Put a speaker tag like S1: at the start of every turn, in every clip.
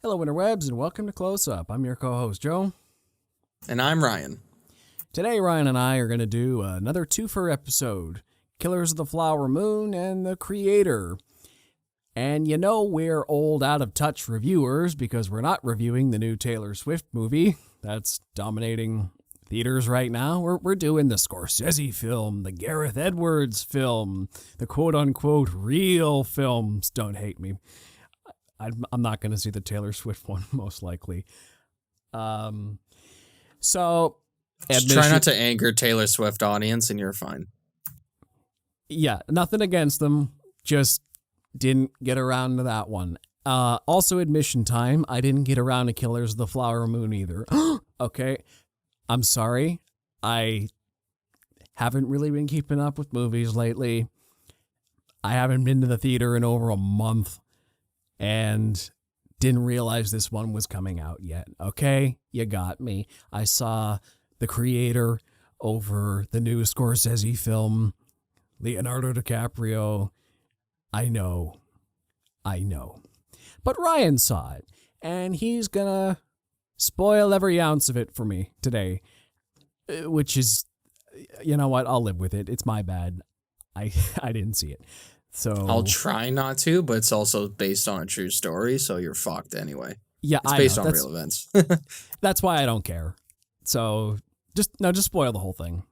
S1: Hello, interwebs, and welcome to Close Up. I'm your co-host, Joe.
S2: And I'm Ryan.
S1: Today, Ryan and I are going to do another twofer episode, Killers of the Flower Moon and The Creator. And you know we're old, out-of-touch reviewers because we're not reviewing the new Taylor Swift movie that's dominating theaters right now. We're doing the Scorsese film, the Gareth Edwards film, the quote-unquote real films. Don't hate me. I'm not going to see the Taylor Swift one, most likely. So...
S2: Just try not to anger Taylor Swift audience and you're fine.
S1: Yeah, nothing against them. Just didn't get around to that one. Also, admission time. I didn't get around to Killers of the Flower Moon either. Okay. I'm sorry. I haven't really been keeping up with movies lately. I haven't been to the theater in over a month and didn't realize this one was coming out yet. Okay? You got me. I saw The Creator over the new Scorsese film, Leonardo DiCaprio. I know. But Ryan saw it, and he's gonna spoil every ounce of it for me today, which is, you know what, I'll live with it. It's my bad. I didn't see it. So
S2: I'll try not to, but it's also based on a true story, so you're fucked anyway.
S1: Yeah,
S2: it's based on real events.
S1: That's why I don't care. So just spoil the whole thing.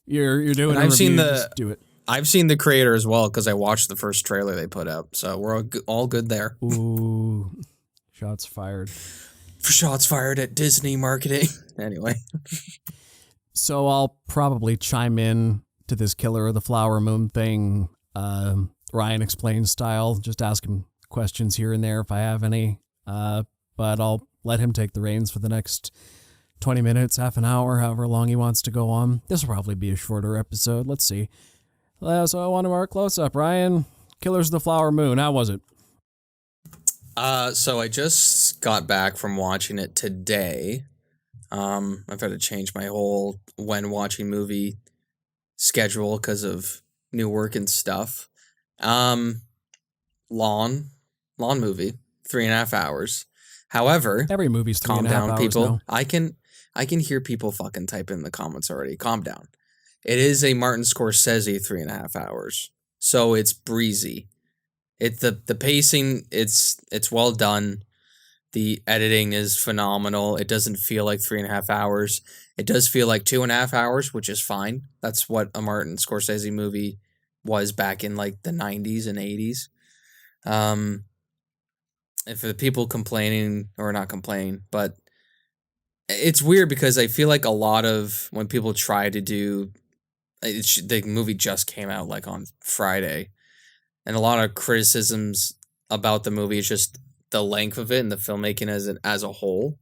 S1: You're doing.
S2: And
S1: just do it.
S2: I've seen The Creator as well because I watched the first trailer they put up, so we're all good there.
S1: Ooh, shots fired.
S2: Shots fired at Disney marketing. Anyway,
S1: so I'll probably chime in to this Killer of the Flower Moon thing. Ryan explains style, just ask him questions here and there if I have any. But I'll let him take the reins for the next 20 minutes, half an hour, however long he wants to go on. This will probably be a shorter episode. Let's see. So I want to mark close up. Ryan, Killers of the Flower Moon. How was it?
S2: So I just got back from watching it today. I've had to change my whole when watching movie schedule because of new work and stuff. Long movie, 3.5 hours. However,
S1: every movie's 3.5 hours.
S2: Calm down, people.
S1: Now.
S2: I can hear people fucking type in the comments already. Calm down. It is a Martin Scorsese 3.5 hours, so it's breezy. The pacing, it's well done. The editing is phenomenal. It doesn't feel like 3.5 hours. It does feel like 2.5 hours, which is fine. That's what a Martin Scorsese movie was back in like the 90s and 80s. And for the people complaining, or not complaining, but it's weird because I feel like a lot of when people try to do, the movie just came out like on Friday, and a lot of criticisms about the movie is just the length of it and the filmmaking as a whole.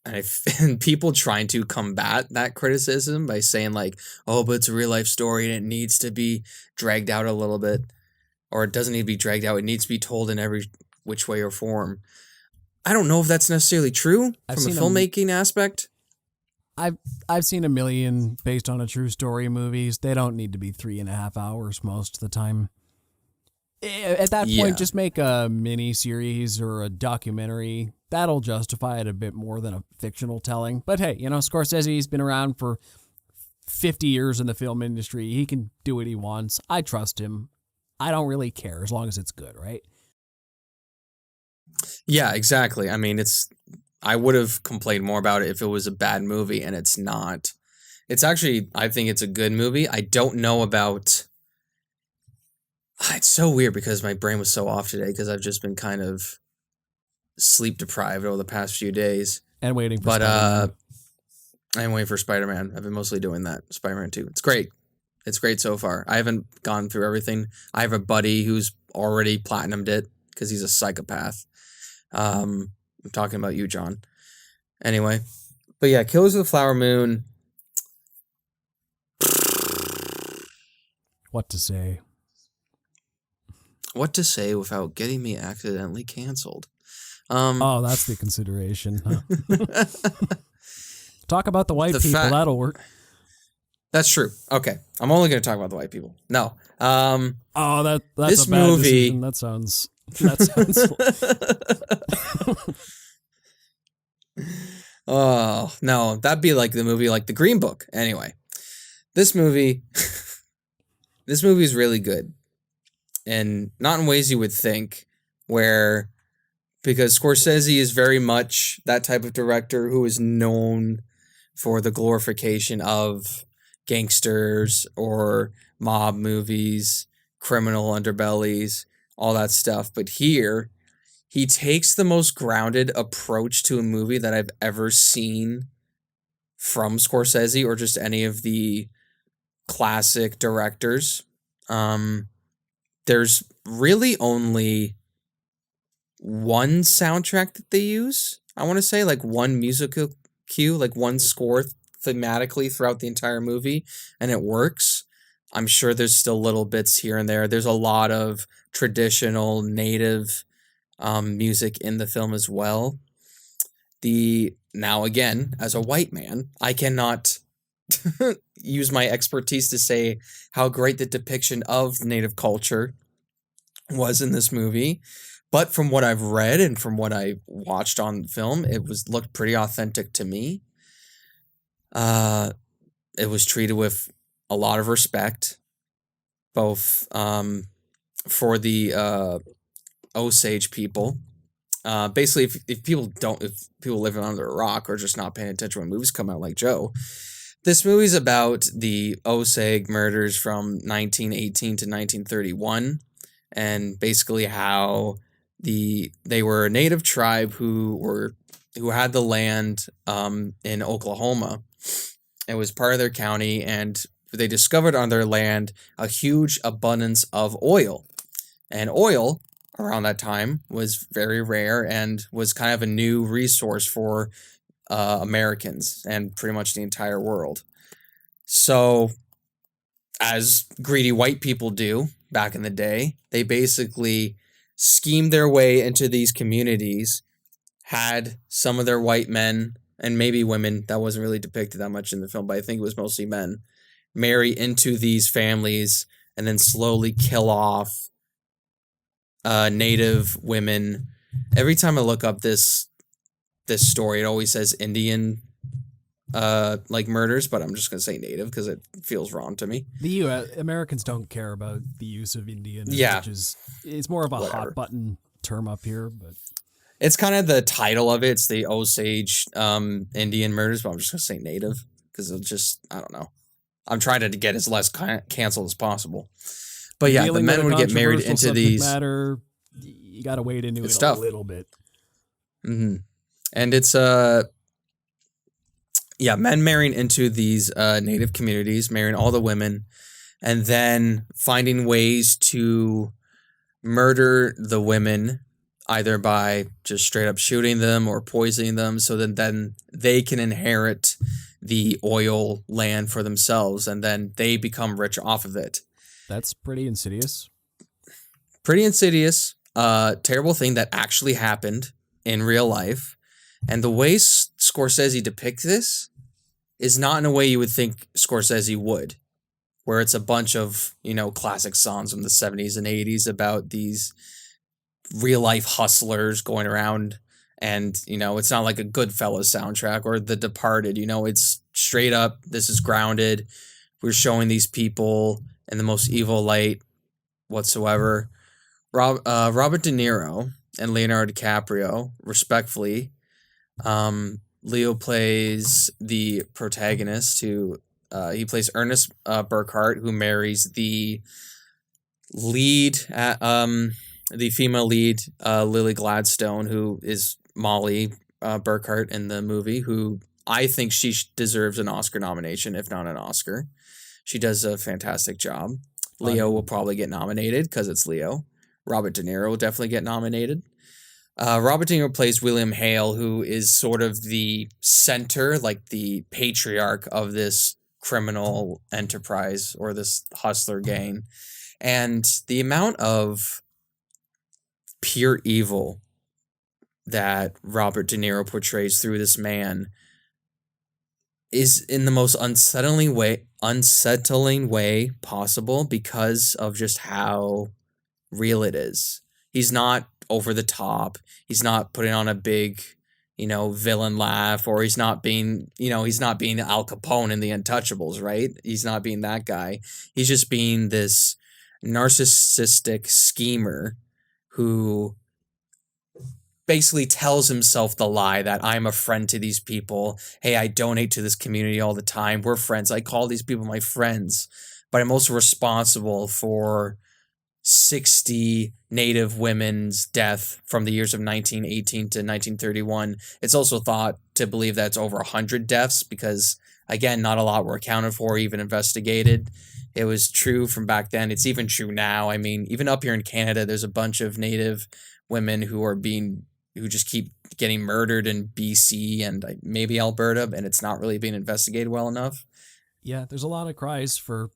S2: And people trying to combat that criticism by saying like, oh, but it's a real life story and it needs to be dragged out a little bit, or it doesn't need to be dragged out. It needs to be told in every which way or form. I don't know if that's necessarily true from a filmmaking aspect.
S1: I've seen a million based on a true story movies. They don't need to be 3.5 hours most of the time. At that point, just make a mini series or a documentary. That'll justify it a bit more than a fictional telling. But hey, Scorsese's been around for 50 years in the film industry. He can do what he wants. I trust him. I don't really care as long as it's good, right?
S2: Yeah, exactly. I mean, I would have complained more about it if it was a bad movie, and it's not. It's actually, I think it's a good movie. I don't know about... It's so weird because my brain was so off today because I've just been kind of sleep deprived over the past few days.
S1: And waiting for Spider-Man.
S2: I'm waiting for Spider-Man. I've been mostly doing that. Spider-Man 2. It's great. It's great so far. I haven't gone through everything. I have a buddy who's already platinumed it because he's a psychopath. I'm talking about you, John. Anyway. But yeah, Killers of the Flower Moon.
S1: What to say?
S2: What to say without getting me accidentally canceled?
S1: That's the consideration. Huh? Talk about the white people. That'll work.
S2: That's true. Okay, I'm only going to talk about the white people. No.
S1: That's
S2: this
S1: a bad
S2: movie.
S1: Decision. That sounds.
S2: Oh, no, that'd be like the movie like The Green Book. Anyway, this movie this movie is really good, and not in ways you would think, where because Scorsese is very much that type of director who is known for the glorification of gangsters or mob movies, criminal underbellies, all that stuff. But here, he takes the most grounded approach to a movie that I've ever seen from Scorsese or just any of the classic directors. Um, there's really only one soundtrack that they use. I want to say like one musical cue, like one score thematically throughout the entire movie, and it works. I'm sure there's still little bits here and there. There's a lot of traditional native music in the film as well. The now again, as a white man, I cannot use my expertise to say how great the depiction of native culture was in this movie. But from what I've read and from what I watched on film, it was looked pretty authentic to me. It was treated with a lot of respect, both for the Osage people. Basically, if people living under a rock or just not paying attention when movies come out, like Joe, this movie's about the Osage murders from 1918 to 1931, and basically how they were a native tribe who had the land in Oklahoma. It was part of their county, and they discovered on their land a huge abundance of oil. And oil around that time was very rare and was kind of a new resource for Americans and pretty much the entire world. So, as greedy white people do back in the day, they basically schemed their way into these communities, had some of their white men and maybe women, that wasn't really depicted that much in the film, but I think it was mostly men, marry into these families and then slowly kill off native women. Every time I look up this story, it always says Indian like murders, but I'm just gonna say native because it feels wrong to me.
S1: The U.S. Americans don't care about the use of Indian,
S2: Yeah,
S1: which is it's more of a
S2: whatever.
S1: hot button term up here, but
S2: It's kind of the title of it. It's the Osage Indian murders, but I'm just gonna say native because it just I don't know. I'm trying to get as less canceled as possible. But yeah, the men would get married into these.
S1: Matter, you got to wade into it
S2: tough.
S1: a little bit.
S2: Mm-hmm. And it's men marrying into these native communities, marrying all the women, and then finding ways to murder the women, either by just straight up shooting them or poisoning them, so that then they can inherit the oil land for themselves, and then they become rich off of it.
S1: That's pretty insidious.
S2: Pretty insidious. Terrible thing that actually happened in real life. And the way Scorsese depicts this is not in a way you would think Scorsese would, where it's a bunch of, classic songs from the 70s and 80s about these real life hustlers going around. And, it's not like a Goodfellas soundtrack or The Departed, it's straight up. This is grounded. We're showing these people in the most evil light whatsoever. Robert De Niro and Leonardo DiCaprio, respectfully. Leo plays the protagonist, who he plays Ernest Burkhart, who marries the lead, the female lead, Lily Gladstone, who is Molly Burkhart in the movie, who I think she deserves an Oscar nomination, if not an Oscar. She does a fantastic job. Leo will probably get nominated because it's Leo. Robert De Niro will definitely get nominated. Robert De Niro plays William Hale, who is sort of the center, like the patriarch of this criminal enterprise or this hustler gang. And the amount of pure evil that Robert De Niro portrays through this man is in the most unsettling way possible, because of just how real it is. He's not over the top. He's not putting on a big, villain laugh, or he's not being Al Capone in The Untouchables, right? He's not being that guy. He's just being this narcissistic schemer who basically tells himself the lie that I'm a friend to these people. Hey, I donate to this community all the time. We're friends. I call these people my friends, but I'm also responsible for 60 Native women's death from the years of 1918 to 1931. It's also thought to believe that it's over 100 deaths because, again, not a lot were accounted for, even investigated. It was true from back then. It's even true now. I mean, even up here in Canada, there's a bunch of Native women who just keep getting murdered in BC and maybe Alberta, and it's not really being investigated well enough.
S1: Yeah, there's a lot of cries for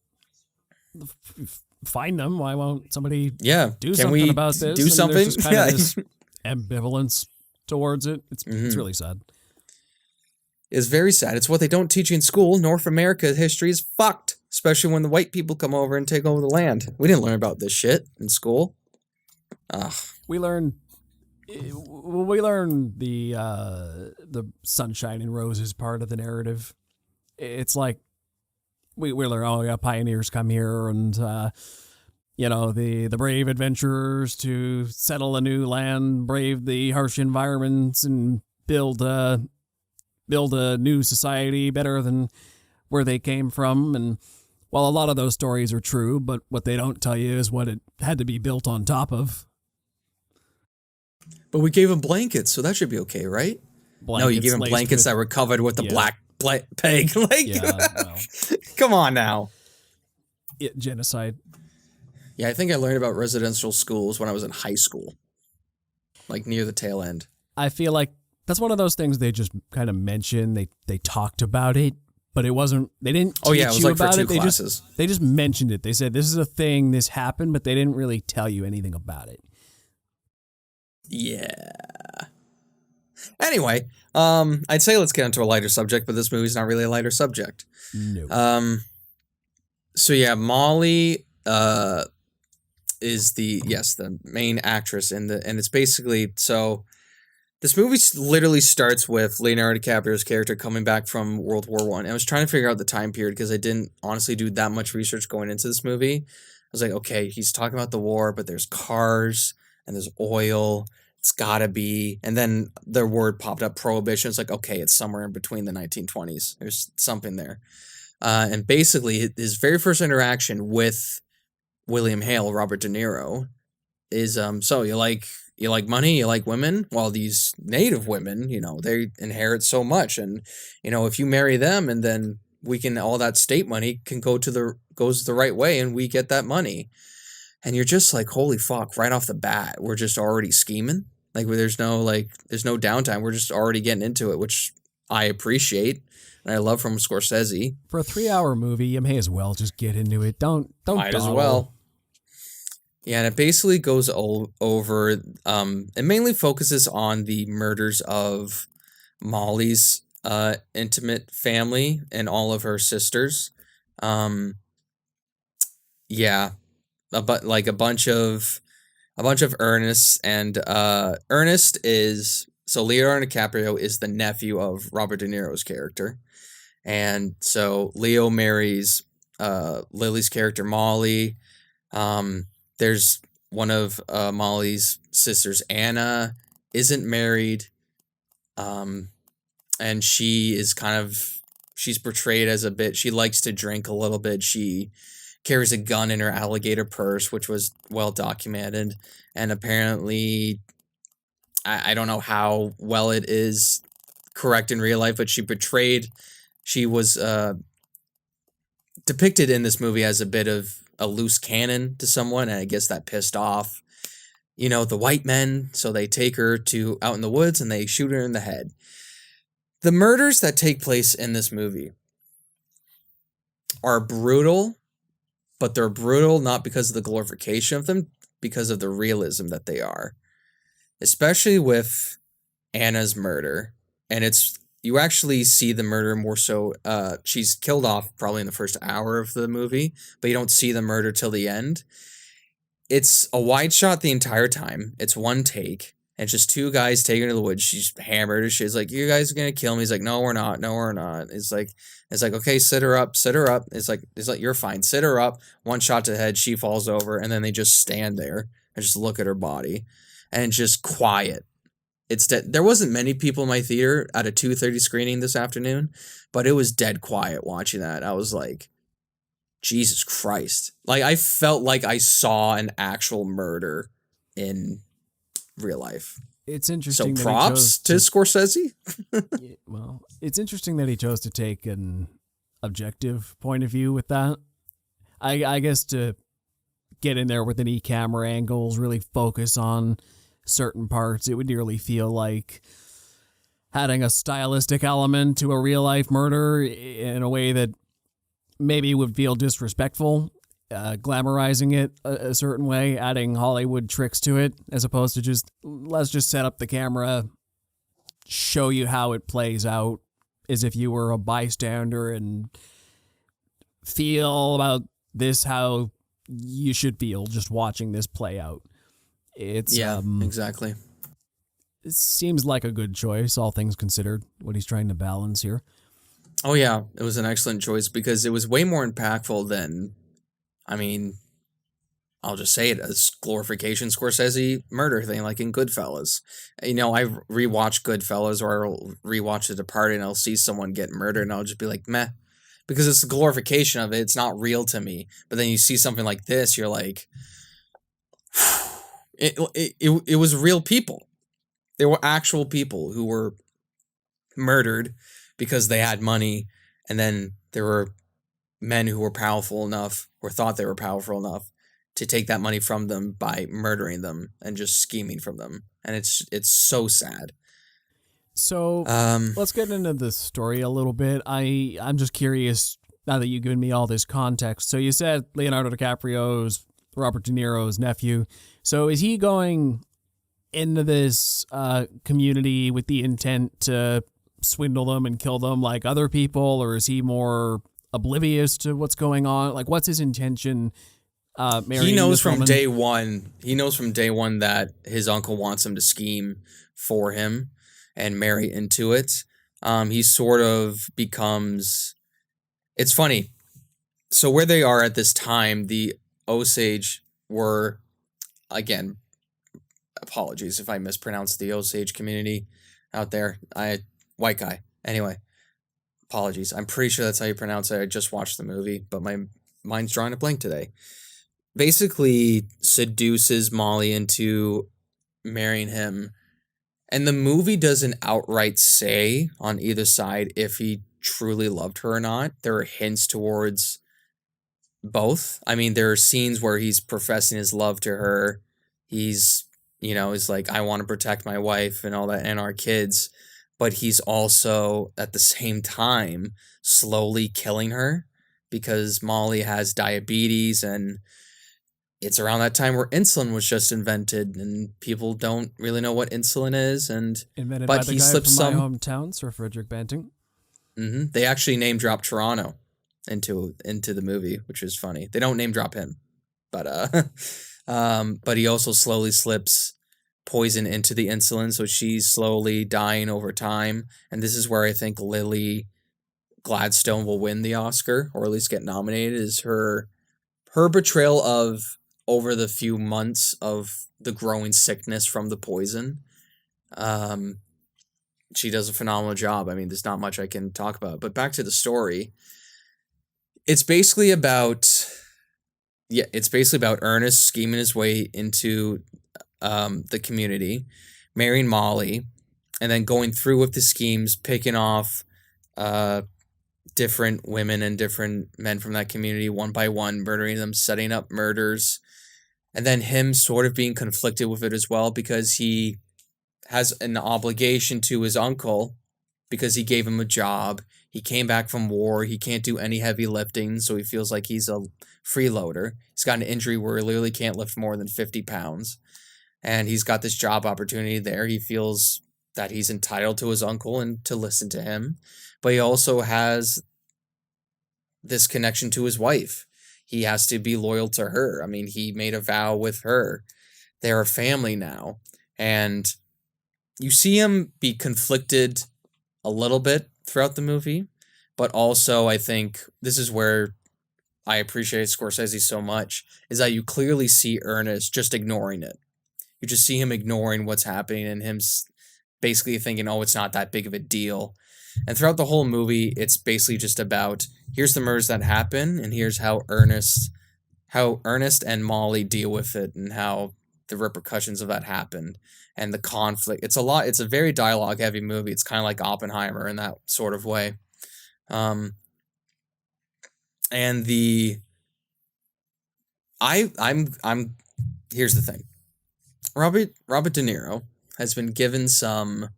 S1: find them. Why won't somebody do something about this?
S2: Do something?
S1: There's just kind of this ambivalence towards it. It's really sad.
S2: It's very sad. It's what they don't teach you in school. North America history is fucked, especially when the white people come over and take over the land. We didn't learn about this shit in school. Ugh.
S1: We learned the sunshine and roses part of the narrative. It's like we learn, pioneers come here and the brave adventurers to settle a new land, brave the harsh environments, and build a new society better than where they came from. And while a lot of those stories are true, but what they don't tell you is what it had to be built on top of.
S2: But we gave them blankets, so that should be okay, right? No, you gave them blankets that were covered with the black peg. Come on now.
S1: Genocide.
S2: Yeah, I think I learned about residential schools when I was in high school, like near the tail end.
S1: I feel like that's one of those things they just kind of mentioned. They talked about it, but it wasn't. They didn't teach
S2: it was
S1: you
S2: like
S1: about
S2: for
S1: it.
S2: two classes.
S1: They just mentioned it. They said this is a thing, this happened, but they didn't really tell you anything about it.
S2: Yeah. Anyway, I'd say let's get into a lighter subject, but this movie's not really a lighter subject.
S1: No.
S2: So yeah, Molly is the main actress and it's basically, so this movie literally starts with Leonardo DiCaprio's character coming back from World War I. I was trying to figure out the time period because I didn't honestly do that much research going into this movie. I was like, okay, he's talking about the war, but there's cars and there's oil. It's gotta be. And then the word popped up, prohibition. It's like, okay, it's somewhere in between the 1920s. There's something there. And basically, his very first interaction with William Hale, Robert De Niro, is so you like money, you like women? Well, these Native women, they inherit so much, and if you marry them, and then all that state money can goes the right way, and we get that money. And you're just like, holy fuck, right off the bat, we're just already scheming. Like, there's no downtime. We're just already getting into it, which I appreciate. And I love from Scorsese.
S1: For a 3-hour movie, you may as well just get into it. Don't
S2: might dawdle. As well. Yeah, and it basically goes over, it mainly focuses on the murders of Molly's intimate family and all of her sisters. Yeah. A bunch of Ernest, and Ernest is, so Leonardo DiCaprio is the nephew of Robert De Niro's character, and so Leo marries Lily's character Molly. There's one of Molly's sisters, Anna, isn't married, and she's portrayed as she likes to drink a little bit. She carries a gun in her alligator purse, which was well documented. And apparently, I don't know how well it is correct in real life, but she was depicted in this movie as a bit of a loose cannon to someone. And I guess that pissed off, the white men. So they take her out in the woods and they shoot her in the head. The murders that take place in this movie are brutal, but they're brutal not because of the glorification of them, because of the realism that they are. Especially with Anna's murder. And you actually see the murder more so, she's killed off probably in the first hour of the movie, but you don't see the murder till the end. It's a wide shot the entire time. It's one take. And it's just two guys taking her to the woods. She's hammered. She's like, "You guys are gonna kill me." He's like, "No, we're not. No, we're not." It's like, okay, sit her up, sit her up. It's like, you're fine. Sit her up. One shot to the head. She falls over, and then they just stand there and just look at her body, and it's just quiet. It's dead. There wasn't many people in my theater at a 2:30 screening this afternoon, but it was dead quiet watching that. I was like, Jesus Christ. Like, I felt like I saw an actual murder in real life.
S1: It's interesting.
S2: So props to Scorsese.
S1: Well, it's interesting that he chose to take an objective point of view with that. I guess to get in there with any camera angles, really focus on certain parts, it would nearly feel like adding a stylistic element to a real life murder in a way that maybe would feel disrespectful, glamorizing it a certain way, adding Hollywood tricks to it, as opposed to just, let's just set up the camera, show you how it plays out, as if you were a bystander, and feel about this how you should feel just watching this play out. It's
S2: exactly.
S1: It seems like a good choice, all things considered, what he's trying to balance here.
S2: Oh yeah, it was an excellent choice because it was way more impactful than, I mean, I'll just say it, as glorification Scorsese murder thing, like in Goodfellas. You know, I rewatch Goodfellas, or I'll rewatch The Departed, and I'll see someone get murdered, and I'll just be like, meh, because it's the glorification of it. It's not real to me. But then you see something like this, you're like, it was real people. There were actual people who were murdered because they had money, and then there were men who were powerful enough, or thought they were powerful enough, to take that money from them by murdering them and just scheming from them. And it's so sad.
S1: So let's get into the story a little bit. I'm just curious, now that you've given me all this context. So you said Leonardo DiCaprio's Robert De Niro's nephew. So is he going into this community with the intent to swindle them and kill them like other people, or is he more oblivious to what's going on? Like, what's his intention?
S2: He knows from day one. He knows from day one that his uncle wants him to scheme for him and marry into it. He sort of becomes. It's funny. So where they are at this time, the Osage were, again, apologies if I mispronounced the Osage community out there. White guy. Anyway, apologies. I'm pretty sure that's how you pronounce it. I just watched the movie, but my mind's drawing a blank today. Basically seduces Molly into marrying him. And the movie doesn't outright say on either side if he truly loved her or not. There are hints towards both. I mean, there are scenes where he's professing his love to her. He's like, I want to protect my wife and all that, and our kids. But he's also, at the same time, slowly killing her because Molly has diabetes, and it's around that time where insulin was just invented, and people don't really know what insulin is. And
S1: invented by the guy from my hometown, Sir Frederick Banting.
S2: Mm-hmm. They actually name drop Toronto into the movie, which is funny. They don't name drop him, but he also slowly slips poison into the insulin, so she's slowly dying over time. And this is where I think Lily Gladstone will win the Oscar, or at least get nominated, is her portrayal of, over the few months of the growing sickness from the poison. She does a phenomenal job. I mean, there's not much I can talk about, but back to the story. It's basically about Ernest scheming his way into the community, marrying Molly, and then going through with the schemes, picking off different women and different men from that community one by one, murdering them, setting up murders, and then him sort of being conflicted with it as well because he has an obligation to his uncle because he gave him a job. He came back from war. He can't do any heavy lifting, so he feels like he's a freeloader. He's got an injury where he literally can't lift more than 50 pounds. And he's got this job opportunity there. He feels that he's entitled to his uncle and to listen to him. But he also has this connection to his wife. He has to be loyal to her. I mean, he made a vow with her. They're a family now. And you see him be conflicted a little bit throughout the movie, but also I think this is where I appreciate Scorsese so much, is that you clearly see Ernest just ignoring it. You just see him ignoring what's happening and him basically thinking, oh, it's not that big of a deal. And throughout the whole movie, it's basically just about, here's the murders that happen, and here's how Ernest and Molly deal with it, and how the repercussions of that happened, and the conflict. It's a very dialogue heavy movie. It's kind of like Oppenheimer in that sort of way. And I'm here's the thing. Robert De Niro has been given some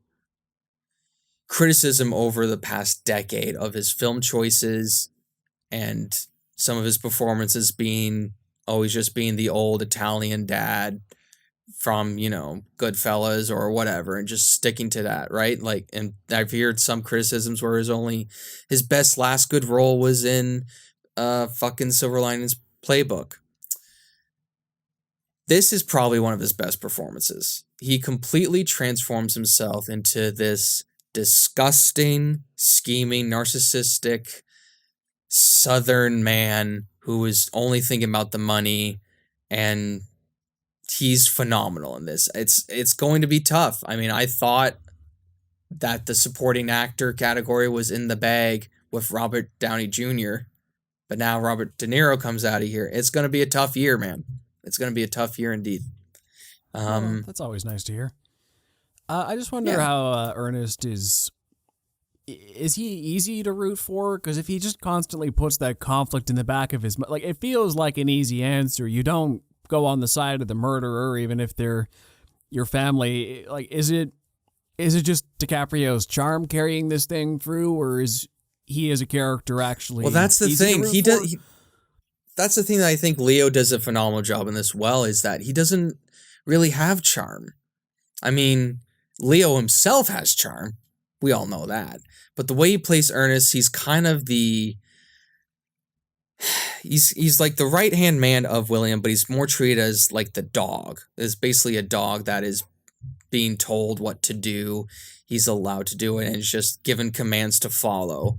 S2: criticism over the past decade of his film choices and some of his performances being always just being the old Italian dad from, Goodfellas or whatever, and just sticking to that, right? Like, and I've heard some criticisms where his best last good role was in fucking Silver Linings Playbook. This is probably one of his best performances. He completely transforms himself into this disgusting, scheming, narcissistic Southern man who is only thinking about the money, and he's phenomenal in this. It's going to be tough. I mean, I thought that the supporting actor category was in the bag with Robert Downey Jr., but now Robert De Niro comes out of here. It's going to be a tough year, man. It's going to be a tough year indeed.
S1: That's always nice to hear. I just wonder how Ernest is he easy to root for? Because if he just constantly puts that conflict in the back of his mind, like, it feels like an easy answer. You don't go on the side of the murderer, even if they're your family. Like, is it just DiCaprio's charm carrying this thing through, or is he as a character actually?
S2: Well, that's the thing. That's the thing that I think Leo does a phenomenal job in this well, is that he doesn't really have charm. I mean, Leo himself has charm. We all know that. But the way he plays Ernest, he's kind of he's like the right-hand man of William, but he's more treated as like the dog. It's basically a dog that is being told what to do. He's allowed to do it, and is just given commands to follow.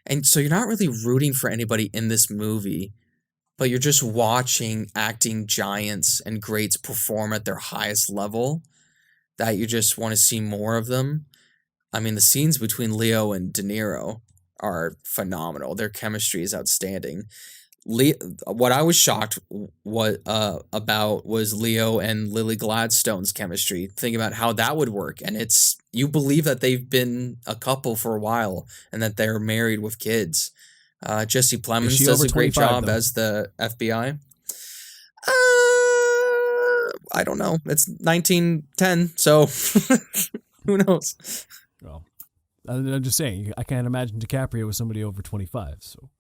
S2: And so you're not really rooting for anybody in this movie, but you're just watching acting giants and greats perform at their highest level, that you just want to see more of them. I mean, the scenes between Leo and De Niro are phenomenal. Their chemistry is outstanding. What I was shocked about was Leo and Lily Gladstone's chemistry. Think about how that would work. And you believe that they've been a couple for a while and that they're married with kids. Jesse Plemons does a great job as the FBI. I don't know. It's 1910, so who knows?
S1: Well, I'm just saying, I can't imagine DiCaprio with somebody over 25, so.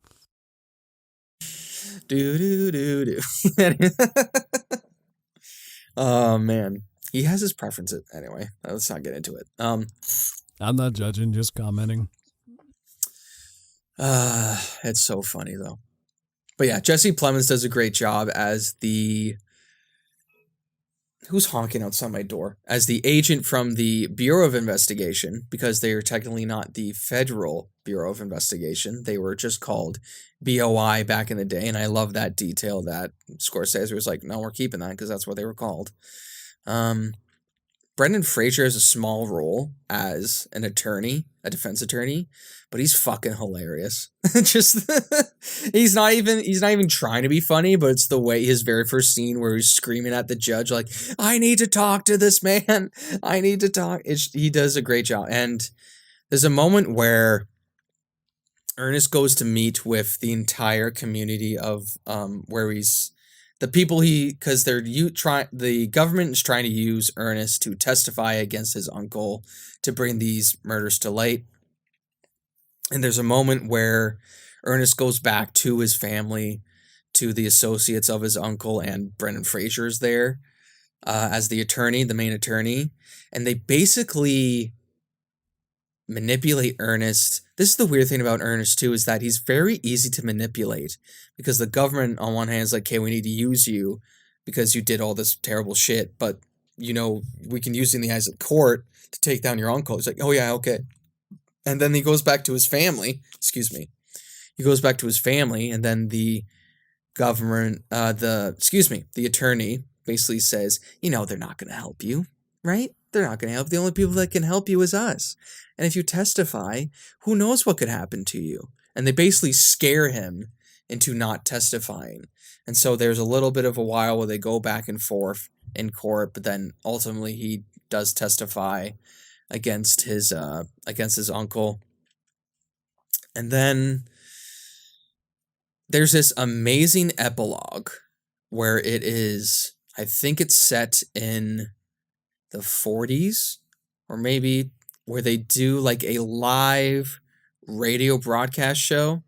S2: Do. Oh, man. He has his preferences. Anyway, let's not get into it.
S1: I'm not judging, just commenting.
S2: It's so funny, though. But yeah, Jesse Plemons does a great job as who's honking outside my door? As the agent from the Bureau of Investigation, because they are technically not the Federal Bureau of Investigation. They were just called BOI back in the day, and I love that detail that Scorsese was like, no, we're keeping that because that's what they were called. Brendan Fraser has a small role as an attorney, a defense attorney, but he's fucking hilarious. Just he's not even trying to be funny, but it's the way his very first scene where he's screaming at the judge like, I need to talk to this man. I need to talk. He does a great job. And there's a moment where Ernest goes to meet with the entire community of where he's the people because the government is trying to use Ernest to testify against his uncle to bring these murders to light. And there's a moment where Ernest goes back to his family, to the associates of his uncle, and Brendan Fraser is there as the attorney, the main attorney. And they basically manipulate Ernest. This is the weird thing about Ernest, too, is that he's very easy to manipulate because the government, on one hand, is like, okay, we need to use you because you did all this terrible shit. But we can use it in the eyes of the court to take down your uncle. He's like, oh yeah, okay. And then he goes back to his family. Excuse me. He goes back to his family, and then the the attorney basically says, they're not going to help you, right? They're not going to help. The only people that can help you is us. And if you testify, who knows what could happen to you? And they basically scare him into not testifying. And so there's a little bit of a while where they go back and forth in court, but then ultimately he does testify against his uncle. And then there's this amazing epilogue where I think it's set in the 40s, or maybe where they do like a live radio broadcast show,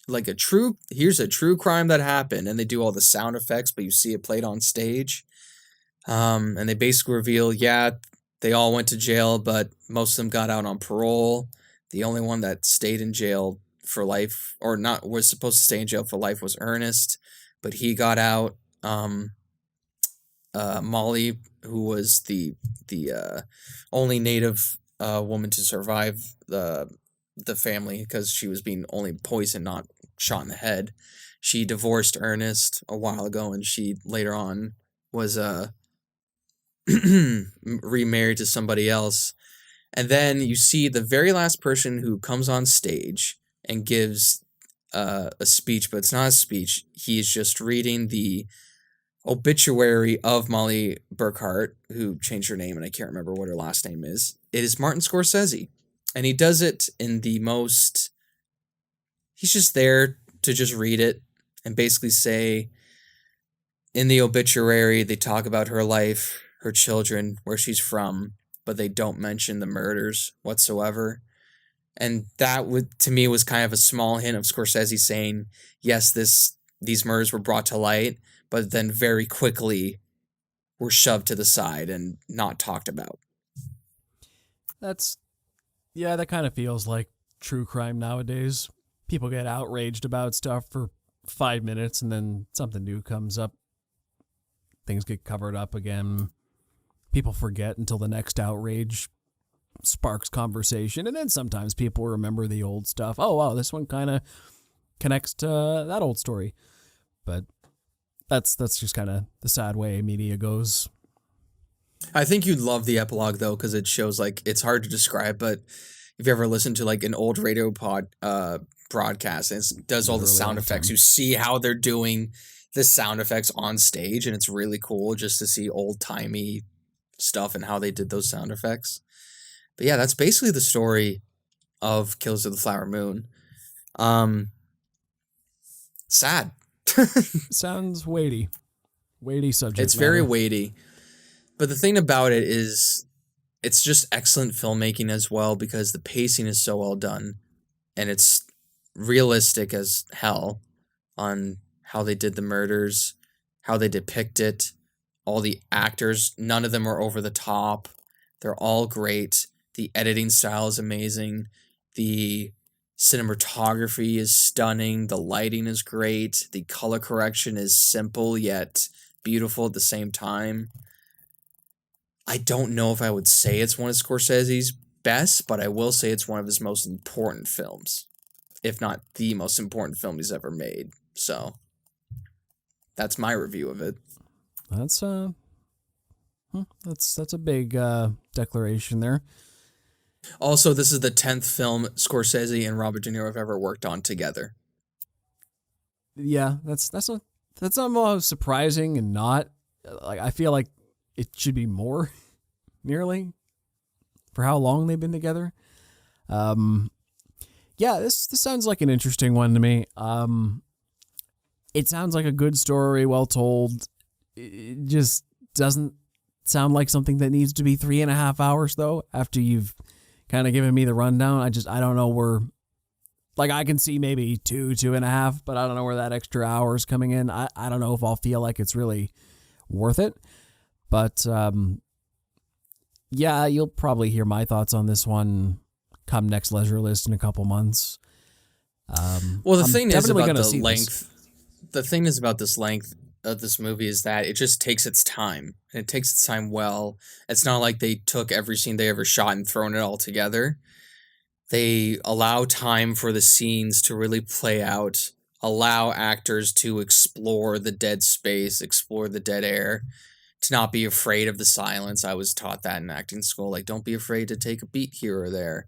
S2: like here's a true crime that happened, and they do all the sound effects, but you see it played on stage. And they basically reveal, they all went to jail, but most of them got out on parole. The only one that stayed in jail for life, or not, was supposed to stay in jail for life, was Ernest, but he got out. Molly, who was the only native woman to survive the family because she was being only poisoned, not shot in the head. She divorced Ernest a while ago, and she later on was remarried to somebody else. And then you see the very last person who comes on stage and gives a speech, but it's not a speech. He's just reading the obituary of Molly Burkhart, who changed her name, and I can't remember what her last name is. It is Martin Scorsese. And he does it in the most... He's just there to just read it and basically say, in the obituary, they talk about her life, her children, where she's from, but they don't mention the murders whatsoever. And that, to me, was kind of a small hint of Scorsese saying, yes, these murders were brought to light, but then very quickly were shoved to the side and not talked about.
S1: That kind of feels like true crime nowadays. People get outraged about stuff for 5 minutes, and then something new comes up. Things get covered up again. People forget until the next outrage sparks conversation, and then sometimes people remember the old stuff. Oh, wow, this one kind of connects to that old story. But that's just kind of the sad way media goes.
S2: I think you'd love the epilogue, though, because it shows, like, it's hard to describe, but if you ever listen to, like, an old radio broadcast, and it does all the sound effects, you see how they're doing the sound effects on stage, and it's really cool just to see old-timey stuff and how they did those sound effects. But yeah, that's basically the story of Killers of the Flower Moon. Sad.
S1: Sounds weighty. Weighty subject.
S2: It's very weighty. But the thing about it is, it's just excellent filmmaking as well, because the pacing is so well done, and it's realistic as hell on how they did the murders, how they depict it. All the actors, none of them are over the top. They're all great. The editing style is amazing. The cinematography is stunning. The lighting is great. The color correction is simple yet beautiful at the same time. I don't know if I would say it's one of Scorsese's best, but I will say it's one of his most important films, if not the most important film he's ever made. So that's my review of it.
S1: That's a big declaration there.
S2: Also, this is the 10th film Scorsese and Robert De Niro have ever worked on together.
S1: Yeah, that's almost surprising, and not like, I feel like it should be more, nearly, for how long they've been together. Yeah, this sounds like an interesting one to me. It sounds like a good story, well told. It just doesn't sound like something that needs to be 3.5 hours, though, after you've kind of given me the rundown. I don't know where, like, I can see maybe 2.5, but I don't know where that extra hour is coming in. I don't know if I'll feel like it's really worth it. But, yeah, you'll probably hear my thoughts on this one come next Leisure List in a couple months.
S2: Well, the thing is about the length. The thing is about this length. of this movie is that it just takes its time, and it takes its time well. It's not like they took every scene they ever shot and thrown it all together. They allow time for the scenes to really play out, allow actors to explore the dead space, explore the dead air, to not be afraid of the silence. I was taught that in acting school. Like, don't be afraid to take a beat here or there.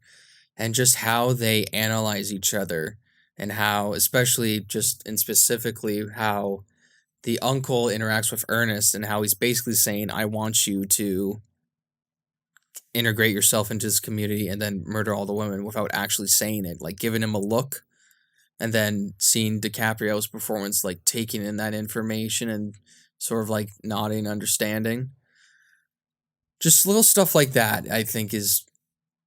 S2: And just how they analyze each other, and how, especially just and specifically, how the uncle interacts with Ernest, and how he's basically saying, I want you to integrate yourself into this community and then murder all the women, without actually saying it. Like, giving him a look, and then seeing DiCaprio's performance, like taking in that information and sort of like nodding, understanding. Just little stuff like that, I think, is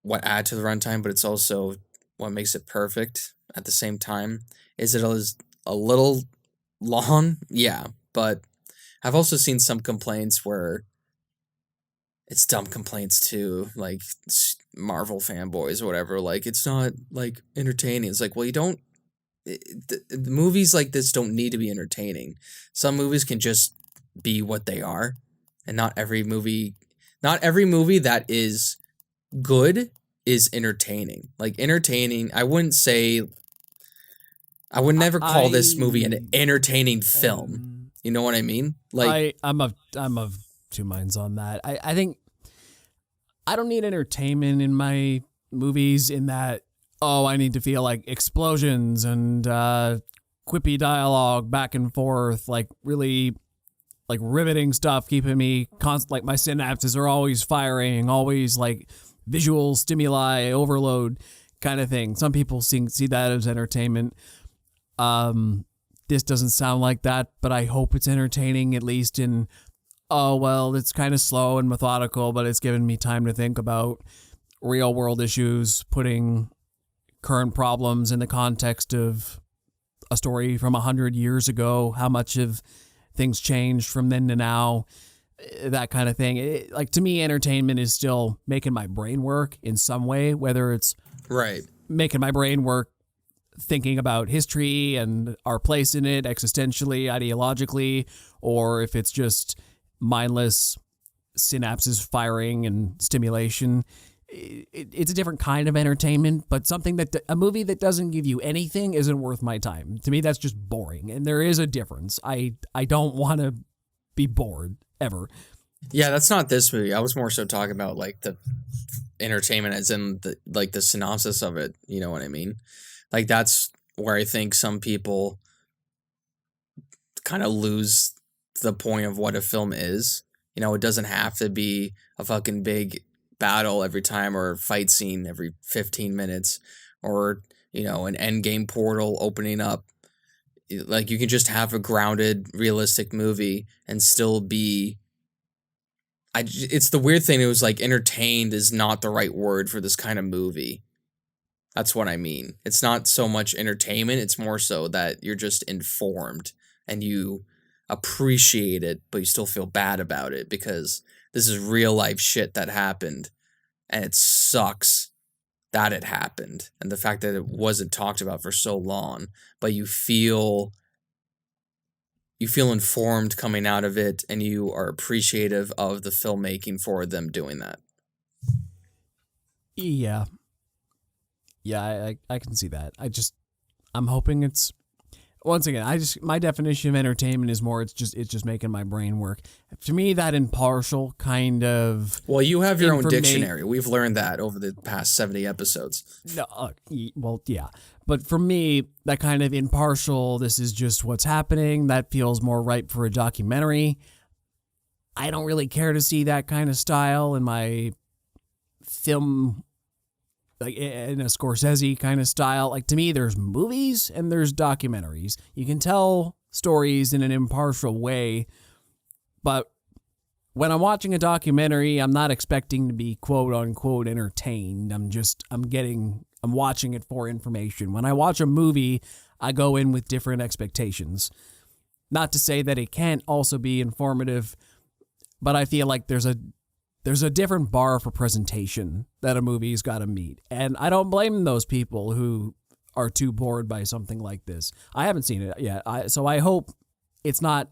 S2: what add to the runtime, but it's also what makes it perfect at the same time. Is it is a little long? Yeah, but I've also seen some complaints where it's dumb complaints too, like Marvel fanboys or whatever. Like, it's not like entertaining. It's like, well, you don't. The movies like this don't need to be entertaining. Some movies can just be what they are, and not every movie that is good is entertaining. Like, entertaining, I would never call this movie an entertaining film. You know what I mean? Like,
S1: I'm of two minds on that. I think I don't need entertainment in my movies, in that, oh, I need to feel like explosions and quippy dialogue back and forth, like really like riveting stuff, keeping me like my synapses are always firing, always like visual stimuli overload kind of thing. Some people see that as entertainment. This doesn't sound like that, but I hope it's entertaining, at least in, oh, well, it's kind of slow and methodical, but it's given me time to think about real world issues, putting current problems in the context of a story from 100 years ago, how much have things changed from then to now, that kind of thing. Like, to me, entertainment is still making my brain work in some way, whether it's
S2: right,
S1: making my brain work thinking about history and our place in it existentially, ideologically, or if it's just mindless synapses firing and stimulation. It's a different kind of entertainment, but a movie that doesn't give you anything isn't worth my time. To me, that's just boring, and there is a difference. I don't want to be bored ever.
S2: Yeah, that's not this movie. I was more so talking about like the entertainment, as in the synopsis of it. You know what I mean? Like, that's where I think some people kind of lose the point of what a film is. You know, it doesn't have to be a fucking big battle every time, or a fight scene every 15 minutes, or, you know, an endgame portal opening up. Like, you can just have a grounded, realistic movie and still be... it's the weird thing. It was like, entertained is not the right word for this kind of movie. That's what I mean. It's not so much entertainment. It's more so that you're just informed and you appreciate it, but you still feel bad about it because this is real life shit that happened, and it sucks that it happened, and the fact that it wasn't talked about for so long, but you feel informed coming out of it, and you are appreciative of the filmmaking for them doing that.
S1: Yeah. Yeah, I can see that. I'm hoping it's, once again, my definition of entertainment is more, it's just making my brain work. To me, that impartial kind of...
S2: Well, you have your own dictionary. We've learned that over the past 70 episodes.
S1: No, well, yeah. But for me, that kind of impartial, this is just what's happening, that feels more ripe for a documentary. I don't really care to see that kind of style in my film, like in a Scorsese kind of style. Like, to me, there's movies and there's documentaries. You can tell stories in an impartial way, but when I'm watching a documentary, I'm not expecting to be quote unquote entertained. I'm watching it for information. When I watch a movie, I go in with different expectations. Not to say that it can't also be informative, but I feel like there's a different bar for presentation that a movie's got to meet. And I don't blame those people who are too bored by something like this. I haven't seen it yet, so I hope it's not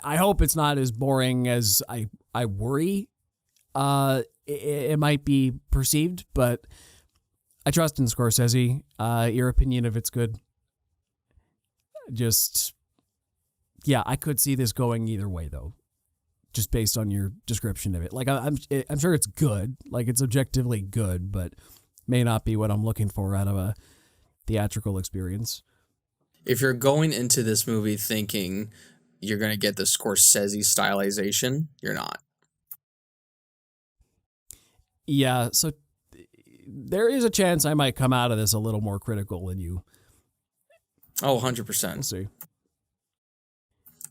S1: I hope it's not as boring as I worry it might be perceived, but I trust in Scorsese. Your opinion if it's good. Just, yeah, I could see this going either way, though, just based on your description of it. Like, I'm sure it's good. Like, it's objectively good, but may not be what I'm looking for out of a theatrical experience.
S2: If you're going into this movie thinking you're going to get the Scorsese stylization, you're not.
S1: Yeah, so there is a chance I might come out of this a little more critical than you.
S2: Oh, 100%.
S1: We'll see.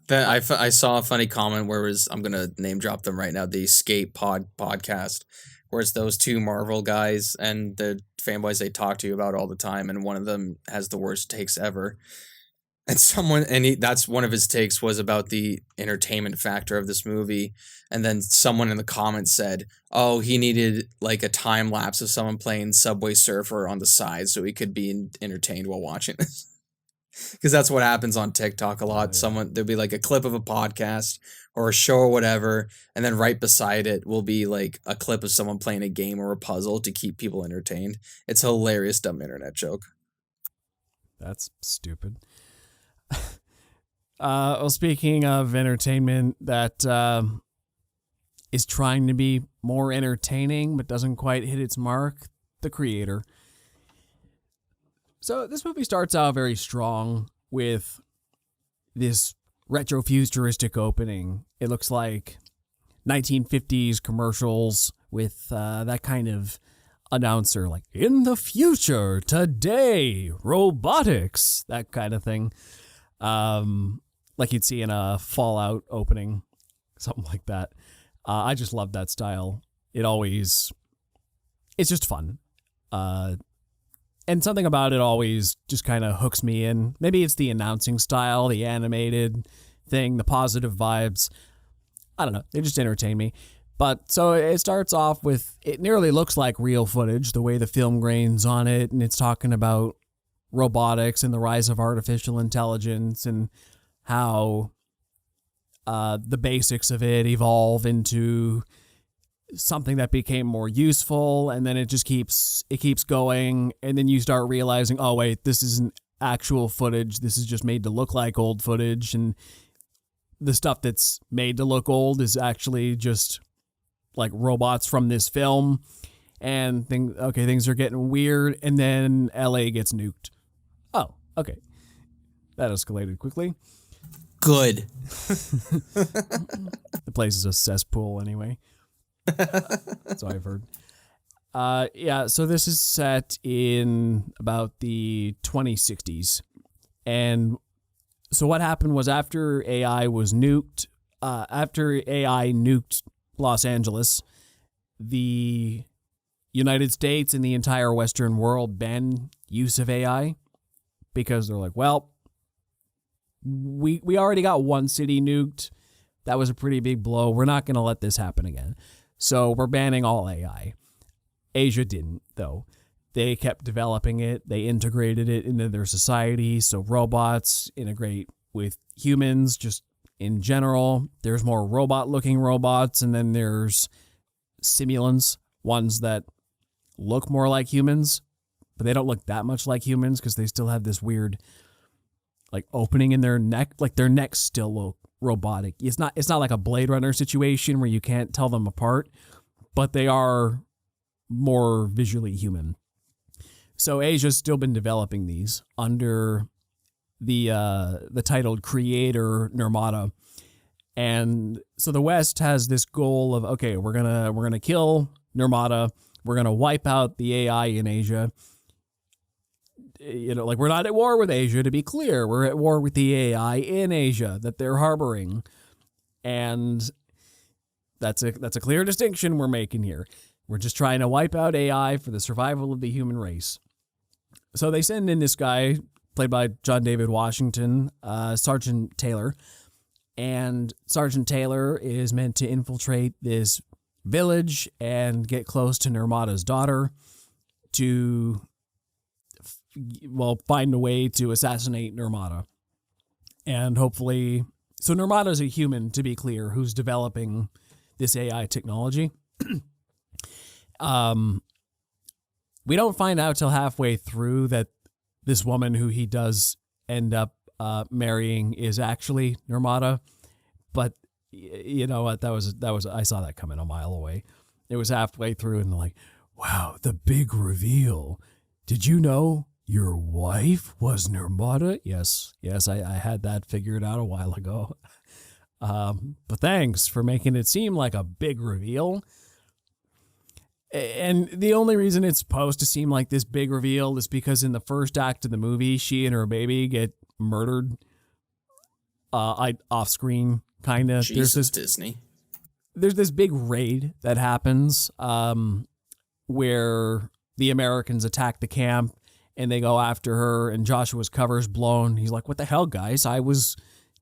S2: I saw a funny comment where it was, I'm going to name drop them right now, the Escape podcast, where it's those two Marvel guys and the fanboys they talk to you about all the time, and one of them has the worst takes ever. And that's one of his takes was about the entertainment factor of this movie. And then someone in the comments said, oh, he needed like a time lapse of someone playing Subway Surfer on the side so he could be entertained while watching it. Because that's what happens on TikTok a lot.
S1: Oh, yeah.
S2: There'll be like a clip of a podcast or a show or whatever, and then right beside it will be like a clip of someone playing a game or a puzzle to keep people entertained. It's a hilarious dumb internet joke.
S1: That's stupid. Well, speaking of entertainment that is trying to be more entertaining but doesn't quite hit its mark, The Creator. So this movie starts out very strong with this retro-futuristic opening. It looks like 1950s commercials with that kind of announcer, like, in the future, today, robotics, that kind of thing. Like you'd see in a Fallout opening, something like that. I just love that style. It's just fun. And something about it always just kind of hooks me in. Maybe it's the announcing style, the animated thing, the positive vibes. I don't know. They just entertain me. But so it starts off with, it nearly looks like real footage, the way the film grains on it. And it's talking about robotics and the rise of artificial intelligence and how the basics of it evolve into something that became more useful, and then it keeps going, and then you start realizing, oh wait, this isn't actual footage, this is just made to look like old footage, and the stuff that's made to look old is actually just like robots from this film, and things are getting weird, and then LA gets nuked. Oh, okay. That escalated quickly.
S2: Good.
S1: The place is a cesspool anyway. That's what I've heard. Yeah, so this is set in about the 2060s. And so what happened was after AI nuked Los Angeles, the United States and the entire Western world banned use of AI because they're like, well, we already got one city nuked. That was a pretty big blow. We're not going to let this happen again. So we're banning all AI. Asia didn't, though. They kept developing it. They integrated it into their society. So robots integrate with humans just in general. There's more robot-looking robots, and then there's simulants, ones that look more like humans, but they don't look that much like humans because they still have this weird like opening in their neck. Like their necks still look robotic. It's not like a Blade Runner situation where you can't tell them apart, but they are more visually human. So Asia's still been developing these under the titled Creator Nirmata. And so the West has this goal of, okay, we're gonna kill Nirmata, we're gonna wipe out the AI in Asia. You know, like, we're not at war with Asia, to be clear. We're at war with the AI in Asia that they're harboring. And that's a clear distinction we're making here. We're just trying to wipe out AI for the survival of the human race. So they send in this guy, played by John David Washington, Sergeant Taylor. And Sergeant Taylor is meant to infiltrate this village and get close to Nirmata's daughter to find a way to assassinate Nirmata and hopefully So Nirmata's a human, to be clear, who's developing this AI technology. We don't find out till halfway through that this woman who he does end up marrying is actually Nirmata. But you know what? That was I saw that coming a mile away. It was halfway through, and they're like, "Wow, the big reveal! Did you know your wife was Nirmata?" Yes, I had that figured out a while ago. But thanks for making it seem like a big reveal. And the only reason it's supposed to seem like this big reveal is because in the first act of the movie, she and her baby get murdered off screen, kind of.
S2: Jesus, Disney.
S1: There's this big raid that happens where the Americans attack the camp and they go after her, and Joshua's cover's blown. He's like, "What the hell, guys? I was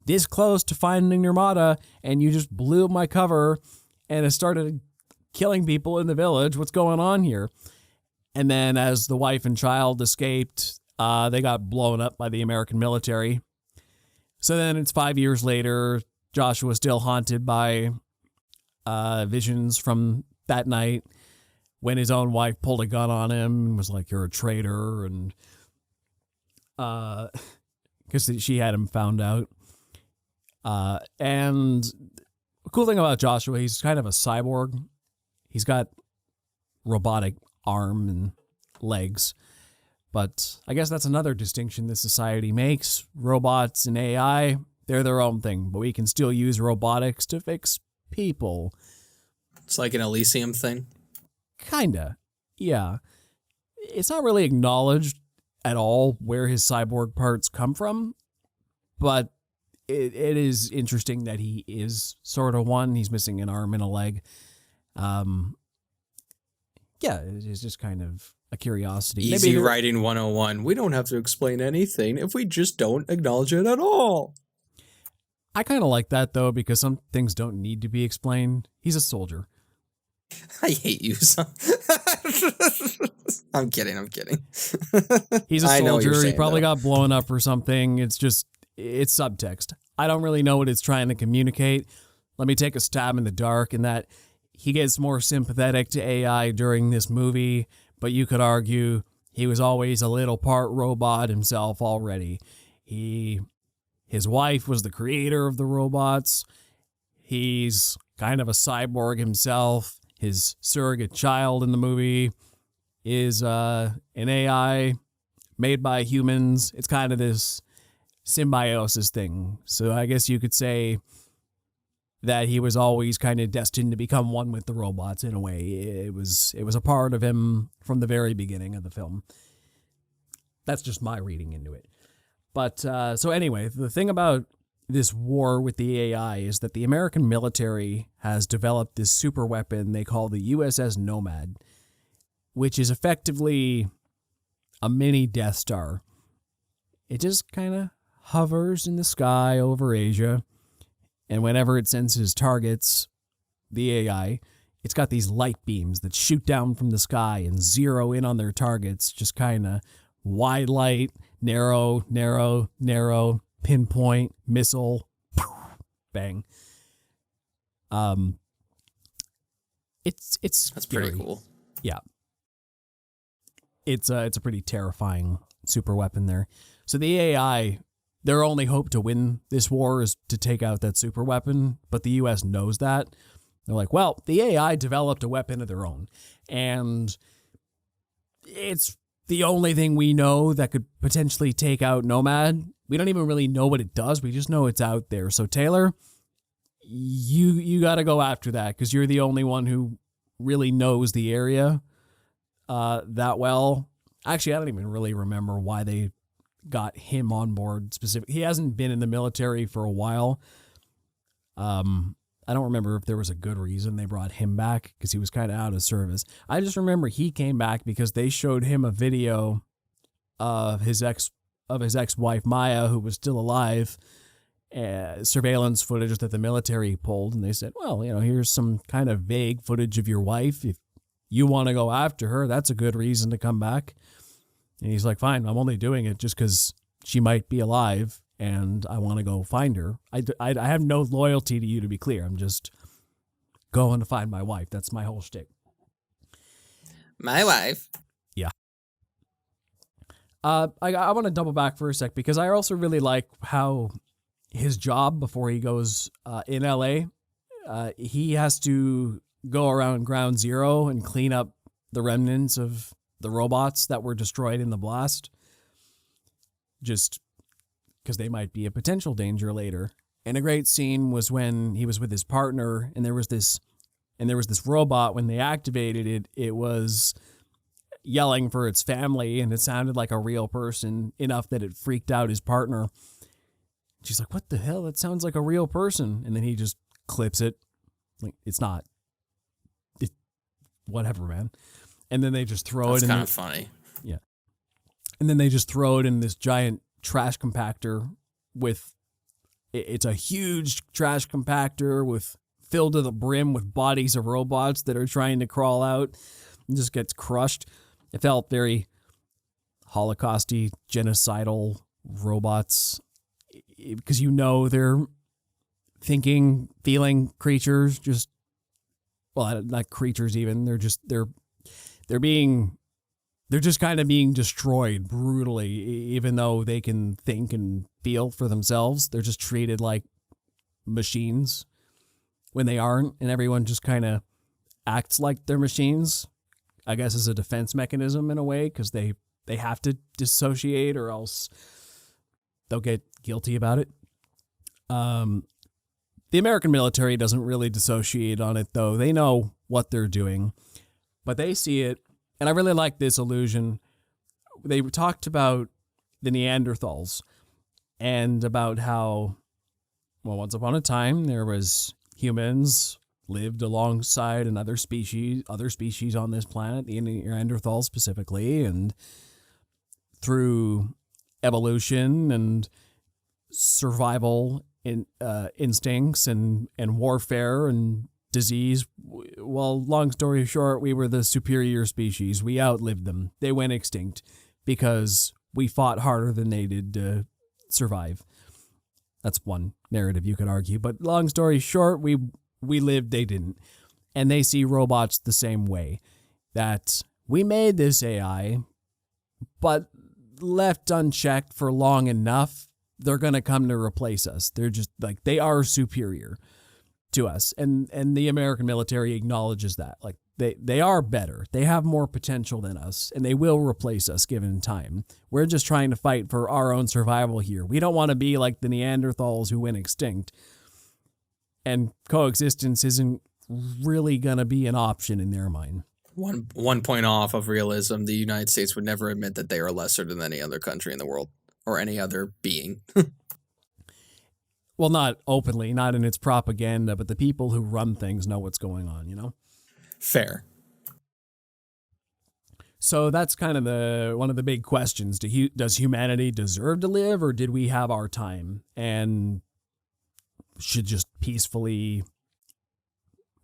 S1: this close to finding Nirmata, and you just blew my cover, and it started killing people in the village. What's going on here?" And then as the wife and child escaped, they got blown up by the American military. So then it's 5 years later, Joshua's still haunted by visions from that night when his own wife pulled a gun on him and was like, "You're a traitor," and because she had him found out. And the cool thing about Joshua, he's kind of a cyborg. He's got robotic arm and legs. But I guess that's another distinction this society makes. Robots and AI, they're their own thing, but we can still use robotics to fix people.
S2: It's like an Elysium thing.
S1: Kinda, yeah. It's not really acknowledged at all where his cyborg parts come from, but it is interesting that he is sort of one. He's missing an arm and a leg. Yeah, it's just kind of a curiosity.
S2: Easy writing 101. We don't have to explain anything if we just don't acknowledge it at all.
S1: I kind of like that, though, because some things don't need to be explained. He's a soldier.
S2: I hate you. I'm kidding.
S1: He's a soldier. He probably got blown up or something. It's subtext. I don't really know what it's trying to communicate. Let me take a stab in the dark in that he gets more sympathetic to AI during this movie, but you could argue he was always a little part robot himself already. His wife was the creator of the robots. He's kind of a cyborg himself. His surrogate child in the movie is an AI made by humans. It's kind of this symbiosis thing. So I guess you could say that he was always kind of destined to become one with the robots in a way. It was a part of him from the very beginning of the film. That's just my reading into it. But so anyway, the thing about this war with the AI is that the American military has developed this super weapon they call the USS Nomad, which is effectively a mini Death Star. It just kind of hovers in the sky over Asia. And whenever it senses targets, the AI, it's got these light beams that shoot down from the sky and zero in on their targets, just kind of wide light, narrow, pinpoint, missile, bang. It's
S2: That's
S1: scary.
S2: pretty cool.
S1: Yeah. It's a pretty terrifying super weapon there. So the AI, their only hope to win this war is to take out that super weapon, but the US knows that. They're like, well, the AI developed a weapon of their own, and it's the only thing we know that could potentially take out Nomad. We don't even really know what it does. We just know it's out there. So Taylor, you got to go after that because you're the only one who really knows the area that well. Actually, I don't even really remember why they got him on board specifically. He hasn't been in the military for a while. I don't remember if there was a good reason they brought him back because he was kind of out of service. I just remember he came back because they showed him a video of his ex-wife Maya, who was still alive, surveillance footage that the military pulled, and they said, well, here's some kind of vague footage of your wife. If you want to go after her, that's a good reason to come back. And he's like, fine, I'm only doing it just because she might be alive. and I want to go find her. I have no loyalty to you, to be clear. I'm just going to find my wife. That's my whole shtick.
S2: My wife.
S1: Yeah. I want to double back for a sec because I also really like how his job before he goes in LA, he has to go around ground zero and clean up the remnants of the robots that were destroyed in the blast. Just because they might be a potential danger later. And a great scene was when he was with his partner and there was this robot. When they activated it, it was yelling for its family and it sounded like a real person enough that it freaked out his partner. She's like, what the hell? That sounds like a real person. And then he just clips it. Like, it's not. Whatever, man. And then they just throw it in.
S2: That's kind of funny.
S1: Yeah. And then they just throw it in this giant trash compactor with, it's a huge trash compactor with filled to the brim with bodies of robots that are trying to crawl out and just gets crushed. It felt very Holocausty, genocidal robots because they're thinking, feeling creatures, just, well, not creatures even. They're just kind of being destroyed brutally, even though they can think and feel for themselves. They're just treated like machines when they aren't, and everyone just kind of acts like they're machines, I guess, as a defense mechanism in a way, because they have to dissociate or else they'll get guilty about it. The American military doesn't really dissociate on it, though. They know what they're doing, but they see it. And I really like this illusion. They talked about the Neanderthals and about how, well, once upon a time, there was humans lived alongside other species on this planet, the Neanderthals specifically, and through evolution and survival instincts and warfare and disease. Well, long story short, we were the superior species. We outlived them. They went extinct because we fought harder than they did to survive. That's one narrative you could argue. But long story short, we lived, they didn't. And they see robots the same way. That we made this AI, but left unchecked for long enough, they're going to come to replace us. They're just like, they are superior to us. And the American military acknowledges that. Like, they are better. They have more potential than us, and they will replace us given time. We're just trying to fight for our own survival here. We don't want to be like the Neanderthals who went extinct. And coexistence isn't really going to be an option in their mind.
S2: One point off of realism, the United States would never admit that they are lesser than any other country in the world or any other being.
S1: Well, not openly, not in its propaganda, but the people who run things know what's going on, you know?
S2: Fair.
S1: So that's kind of one of the big questions. Does humanity deserve to live, or did we have our time and should just peacefully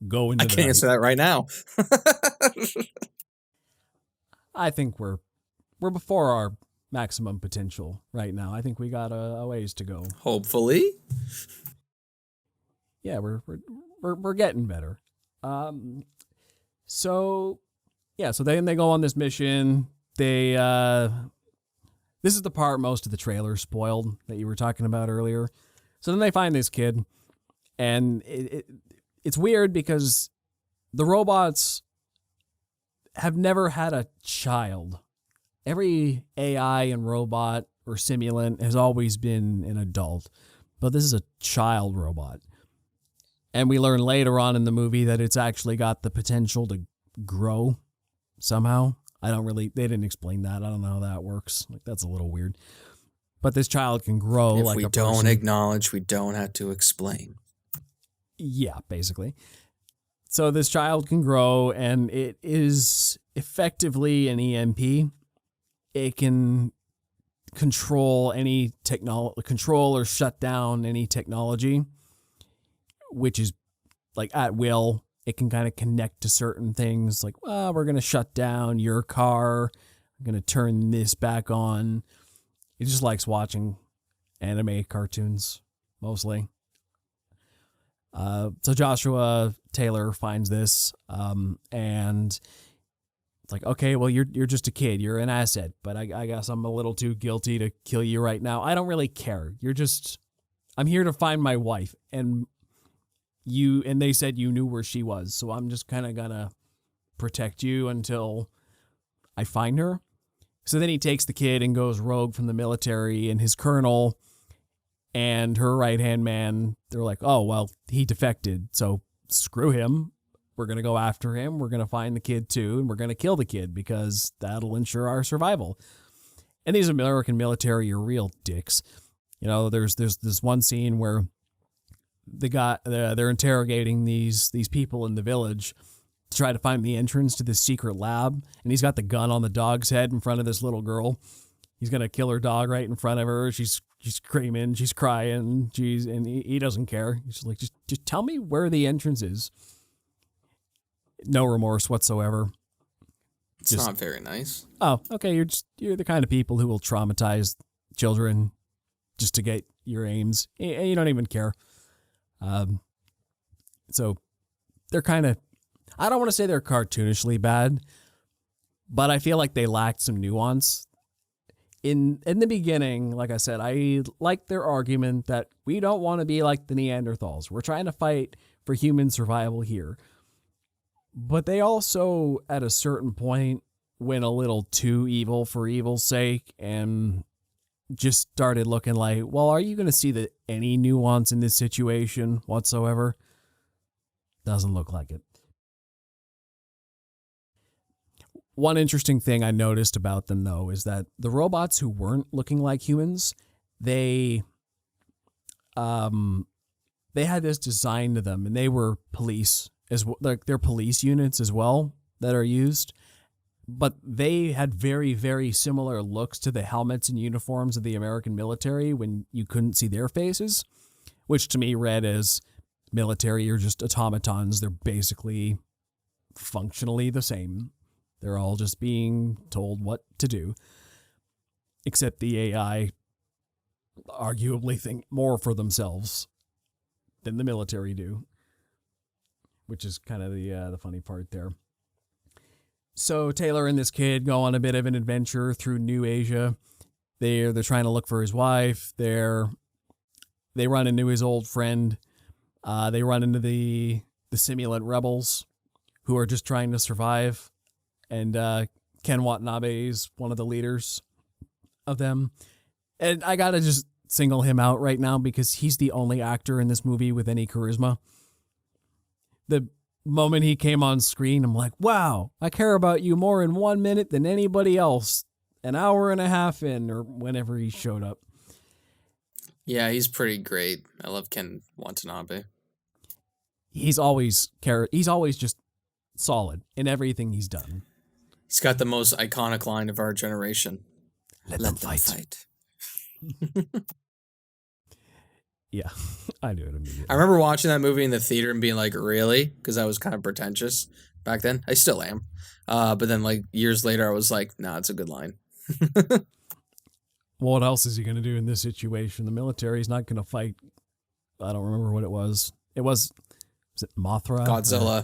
S1: go into
S2: I can't answer that right now.
S1: I think we're before our maximum potential right now. I think we got a ways to go.
S2: Hopefully.
S1: Yeah, we're getting better. So then they go on this mission. This is the part most of the trailer spoiled that you were talking about earlier. So then they find this kid, and it's weird because the robots have never had a child. Every AI and robot or simulant has always been an adult, but this is a child robot. And we learn later on in the movie that it's actually got the potential to grow somehow. They didn't explain that. I don't know how that works. Like, that's a little weird. But this child can grow
S2: if
S1: like a person.
S2: If we don't acknowledge, we don't have to explain.
S1: Yeah, basically. So this child can grow, and it is effectively an EMP. It can control or shut down any technology, which is like at will. It can kind of connect to certain things like, well, we're going to shut down your car. I'm going to turn this back on. It just likes watching anime cartoons, mostly. So Joshua Taylor finds this, and it's like, okay, well, you're just a kid. You're an asset, but I guess I'm a little too guilty to kill you right now. I don't really care. I'm here to find my wife, and they said you knew where she was, so I'm just kind of gonna protect you until I find her. So then he takes the kid and goes rogue from the military, and his colonel and her right-hand man, they're like, oh, well, he defected, so screw him. We're going to go after him. We're going to find the kid too, and we're going to kill the kid because that'll ensure our survival. And these American military are real dicks. You know, there's this one scene where they're interrogating these people in the village to try to find the entrance to this secret lab, and he's got the gun on the dog's head in front of this little girl. He's going to kill her dog right in front of her. She's screaming, she's crying, and he doesn't care. He's like, just tell me where the entrance is. No remorse whatsoever.
S2: It's not very nice.
S1: Oh, okay. You're the kind of people who will traumatize children just to get your aims, and you don't even care. So they're kind of, I don't want to say they're cartoonishly bad, but I feel like they lacked some nuance. In the beginning, like I said, I like their argument that we don't want to be like the Neanderthals. We're trying to fight for human survival here. But they also, at a certain point, went a little too evil for evil's sake and just started looking like, well, are you going to see any nuance in this situation whatsoever? Doesn't look like it. One interesting thing I noticed about them, though, is that the robots who weren't looking like humans, they had this design to them, and they were police. Like they're police units as well that are used, but they had very, very similar looks to the helmets and uniforms of the American military when you couldn't see their faces, which to me read as military are just automatons. They're basically functionally the same. They're all just being told what to do, except the AI arguably think more for themselves than the military do, which is kind of the funny part there. So Taylor and this kid go on a bit of an adventure through New Asia. They're trying to look for his wife. They run into his old friend. They run into the simulant rebels who are just trying to survive. And Ken Watanabe is one of the leaders of them. And I gotta just single him out right now because he's the only actor in this movie with any charisma. The moment he came on screen, I'm like, wow, I care about you more in 1 minute than anybody else. An hour and a half in, or whenever he showed up.
S2: Yeah, he's pretty great. I love Ken Watanabe.
S1: He's always just solid in everything he's done.
S2: He's got the most iconic line of our generation.
S1: Let them fight. Yeah, I knew it immediately.
S2: I remember watching that movie in the theater and being like, really? Because I was kind of pretentious back then. I still am. But then like years later, I was like, nah, it's a good line.
S1: Well, what else is he going to do in this situation? The military's not going to fight. I don't remember what it was. Was it Mothra?
S2: Godzilla.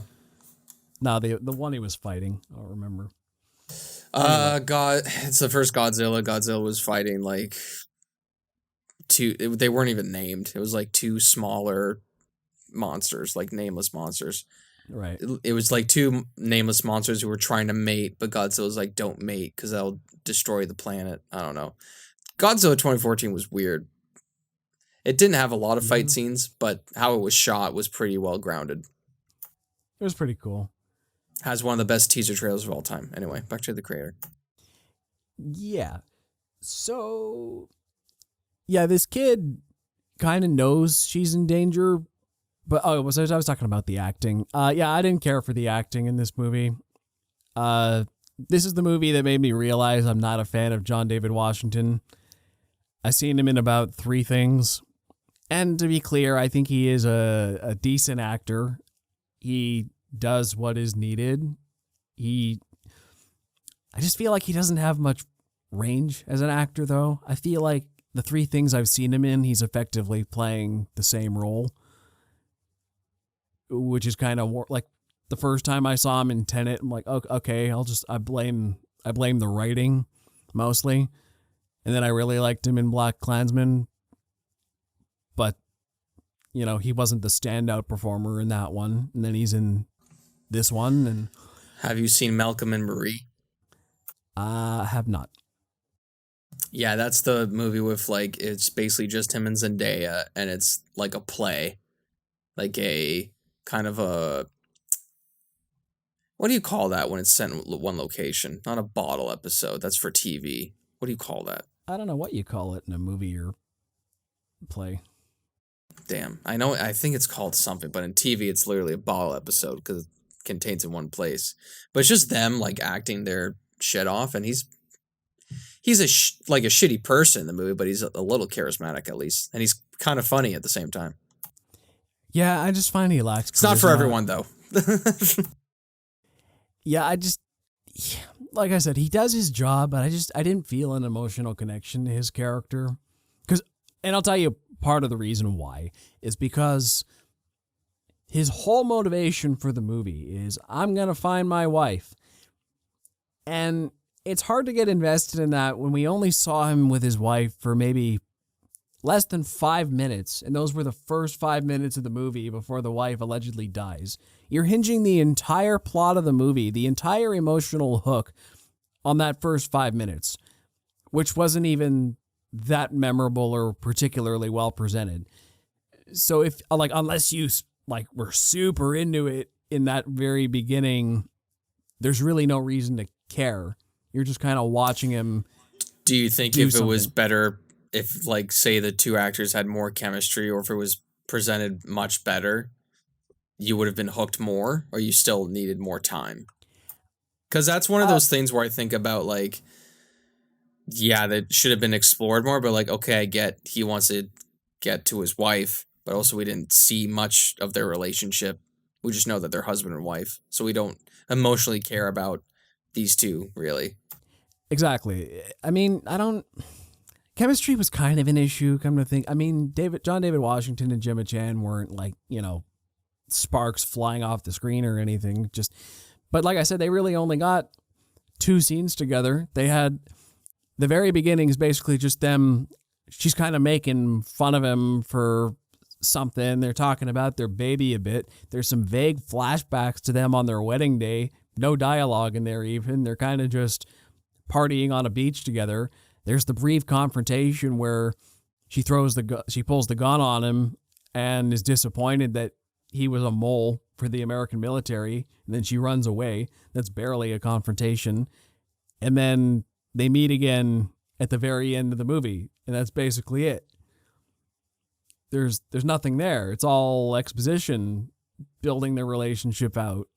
S1: No, the one he was fighting. I don't remember.
S2: It's the first Godzilla. Godzilla was fighting like they weren't even named. It was like two smaller monsters, like nameless monsters.
S1: Right.
S2: It was like two nameless monsters who were trying to mate, but Godzilla's like, don't mate because that'll destroy the planet. I don't know. Godzilla 2014 was weird. It didn't have a lot of fight scenes, but how it was shot was pretty well grounded.
S1: It was pretty cool.
S2: Has one of the best teaser trailers of all time. Anyway, back to the creator.
S1: Yeah. So, yeah, this kid kind of knows she's in danger, but I was talking about the acting. Yeah, I didn't care for the acting in this movie. This is the movie that made me realize I'm not a fan of John David Washington. I've seen him in about 3 things. And to be clear, I think he is a decent actor. He does what is needed. I just feel like he doesn't have much range as an actor, though. I feel like the three things I've seen him in, he's effectively playing the same role, which is kind of like the first time I saw him in Tenet, I'm like, okay, I blame the writing mostly. And then I really liked him in Black Klansman, but he wasn't the standout performer in that one. And then he's in this one. And
S2: have you seen Malcolm and Marie?
S1: Have not.
S2: Yeah, that's the movie with it's basically just him and Zendaya, and it's like a play, like a kind of a, what do you call that when it's set in one location? Not a bottle episode. That's for TV. What do you call that?
S1: I don't know what you call it in a movie or play.
S2: Damn, I know. I think it's called something, but in TV, it's literally a bottle episode because it contains in one place. But it's just them acting their shit off, and he's a shitty person in the movie, but he's a little charismatic at least, and he's kind of funny at the same time.
S1: Yeah, I just find he lacks charisma.
S2: It's not for everyone though.
S1: Yeah, like I said, he does his job, but I didn't feel an emotional connection to his character. And I'll tell you part of the reason why is because his whole motivation for the movie is, I'm going to find my wife. And it's hard to get invested in that when we only saw him with his wife for maybe less than 5 minutes. And those were the first 5 minutes of the movie before the wife allegedly dies. You're hinging the entire plot of the movie, the entire emotional hook on that first 5 minutes, which wasn't even that memorable or particularly well presented. So if unless you were super into it in that very beginning, there's really no reason to care. You're just kind of watching him.
S2: Do you think if it was better, if say the two actors had more chemistry, or if it was presented much better, you would have been hooked more, or you still needed more time? Because that's one of those things where I think about yeah, that should have been explored more, but okay, I get he wants to get to his wife, but also we didn't see much of their relationship. We just know that they're husband and wife, so we don't emotionally care about these two, really.
S1: Exactly. I mean, chemistry was kind of an issue, come to think. I mean, John David Washington and Gemma Chan weren't sparks flying off the screen or anything. But like I said, they really only got 2 scenes together. They had the very beginning is basically just them. She's kind of making fun of him for something. They're talking about their baby a bit. There's some vague flashbacks to them on their wedding day. No dialogue in there even. They're kind of just partying on a beach together. There's the brief confrontation where she pulls the gun on him and is disappointed that he was a mole for the American military, and then she runs away. That's barely a confrontation. And then they meet again at the very end of the movie, and that's basically it. There's nothing there. It's all exposition, building their relationship out.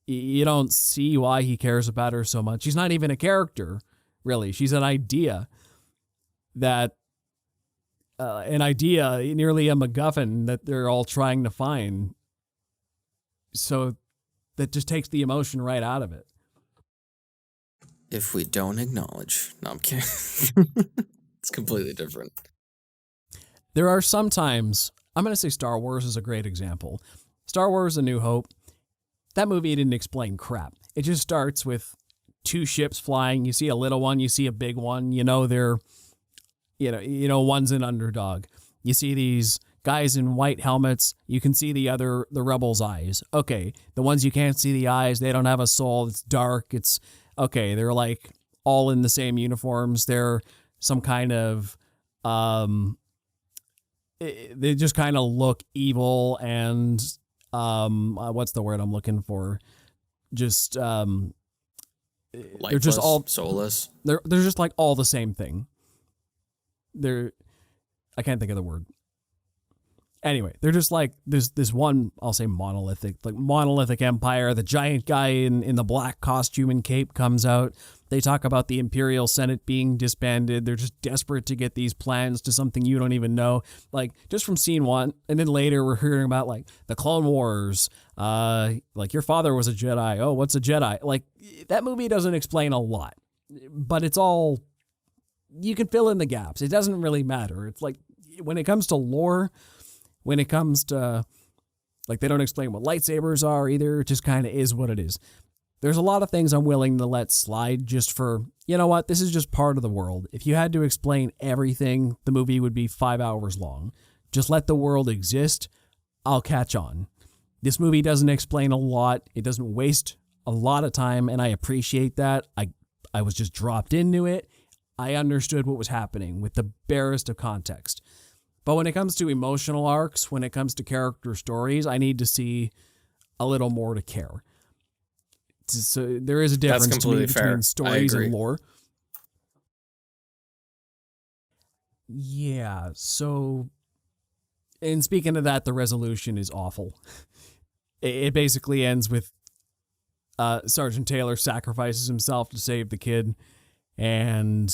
S1: You don't see why he cares about her so much. She's not even a character, really. She's an idea nearly a MacGuffin that they're all trying to find. So that just takes the emotion right out of it.
S2: If we don't acknowledge. No, I'm kidding. It's completely different.
S1: There are some times, I'm going to say Star Wars is a great example. Star Wars A New Hope, that movie didn't explain crap. It just starts with 2 ships flying. You see a little one, you see a big one. They're, one's an underdog. You see these guys in white helmets. You can see the rebels' eyes. Okay, the ones you can't see the eyes, they don't have a soul. It's dark. It's okay. They're all in the same uniforms. They're some kind of, they just kind of look evil and, what's the word I'm looking for? Just,
S2: lifeless,
S1: they're just all
S2: soulless.
S1: They're just all the same thing. I can't think of the word. Anyway, they're just this one, I'll say monolithic empire. The giant guy in the black costume and cape comes out. They talk about the Imperial Senate being disbanded. They're just desperate to get these plans to something you don't even know. Just from scene 1. And then later we're hearing about the Clone Wars. Your father was a Jedi. Oh, what's a Jedi? That movie doesn't explain a lot, but it's all you can fill in the gaps. It doesn't really matter. It's like when it comes to lore, when it comes to like they don't explain what lightsabers are either. It just kind of is what it is. There's a lot of things I'm willing to let slide just for, you know what, this is just part of the world. If you had to explain everything, the movie would be 5 hours long. Just let the world exist. I'll catch on. This movie doesn't explain a lot. It doesn't waste a lot of time, and I appreciate that. I was just dropped into it. I understood what was happening with the barest of context. But when it comes to emotional arcs, when it comes to character stories, I need to see a little more to care. So there is a difference to me between stories and lore. Yeah, so... And speaking of that, the resolution is awful. It basically ends with Sergeant Taylor sacrifices himself to save the kid, and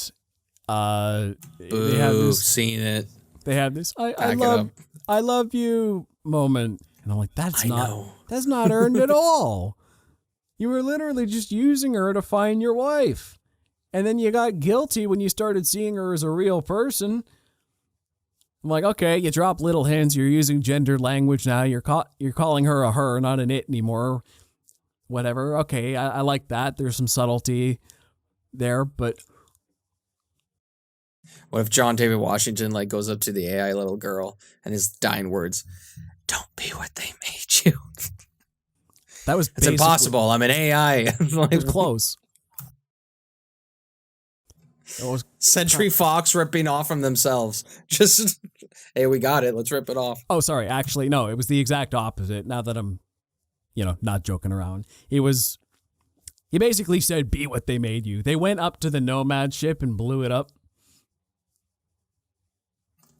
S1: they have this.
S2: Seen it.
S1: They have this. I love you moment, and I'm like, that's not earned at all. You were literally just using her to find your wife, and then you got guilty when you started seeing her as a real person. I'm like, okay, you drop little hints. You're using gendered language now. You're calling her a her, not an it anymore. Whatever. Okay, I like that. There's some subtlety there, but
S2: what if John David Washington like goes up to the AI little girl and his dying words, "Don't be what they made you."
S1: That was
S2: it's impossible. I'm an AI.
S1: Like, it was close.
S2: Century Fox ripping off from themselves. Just, hey, we got it. Let's rip it off.
S1: Oh, sorry. Actually, no, it was the exact opposite. Now that I'm, not joking around. He basically said, be what they made you. They went up to the Nomad ship and blew it up.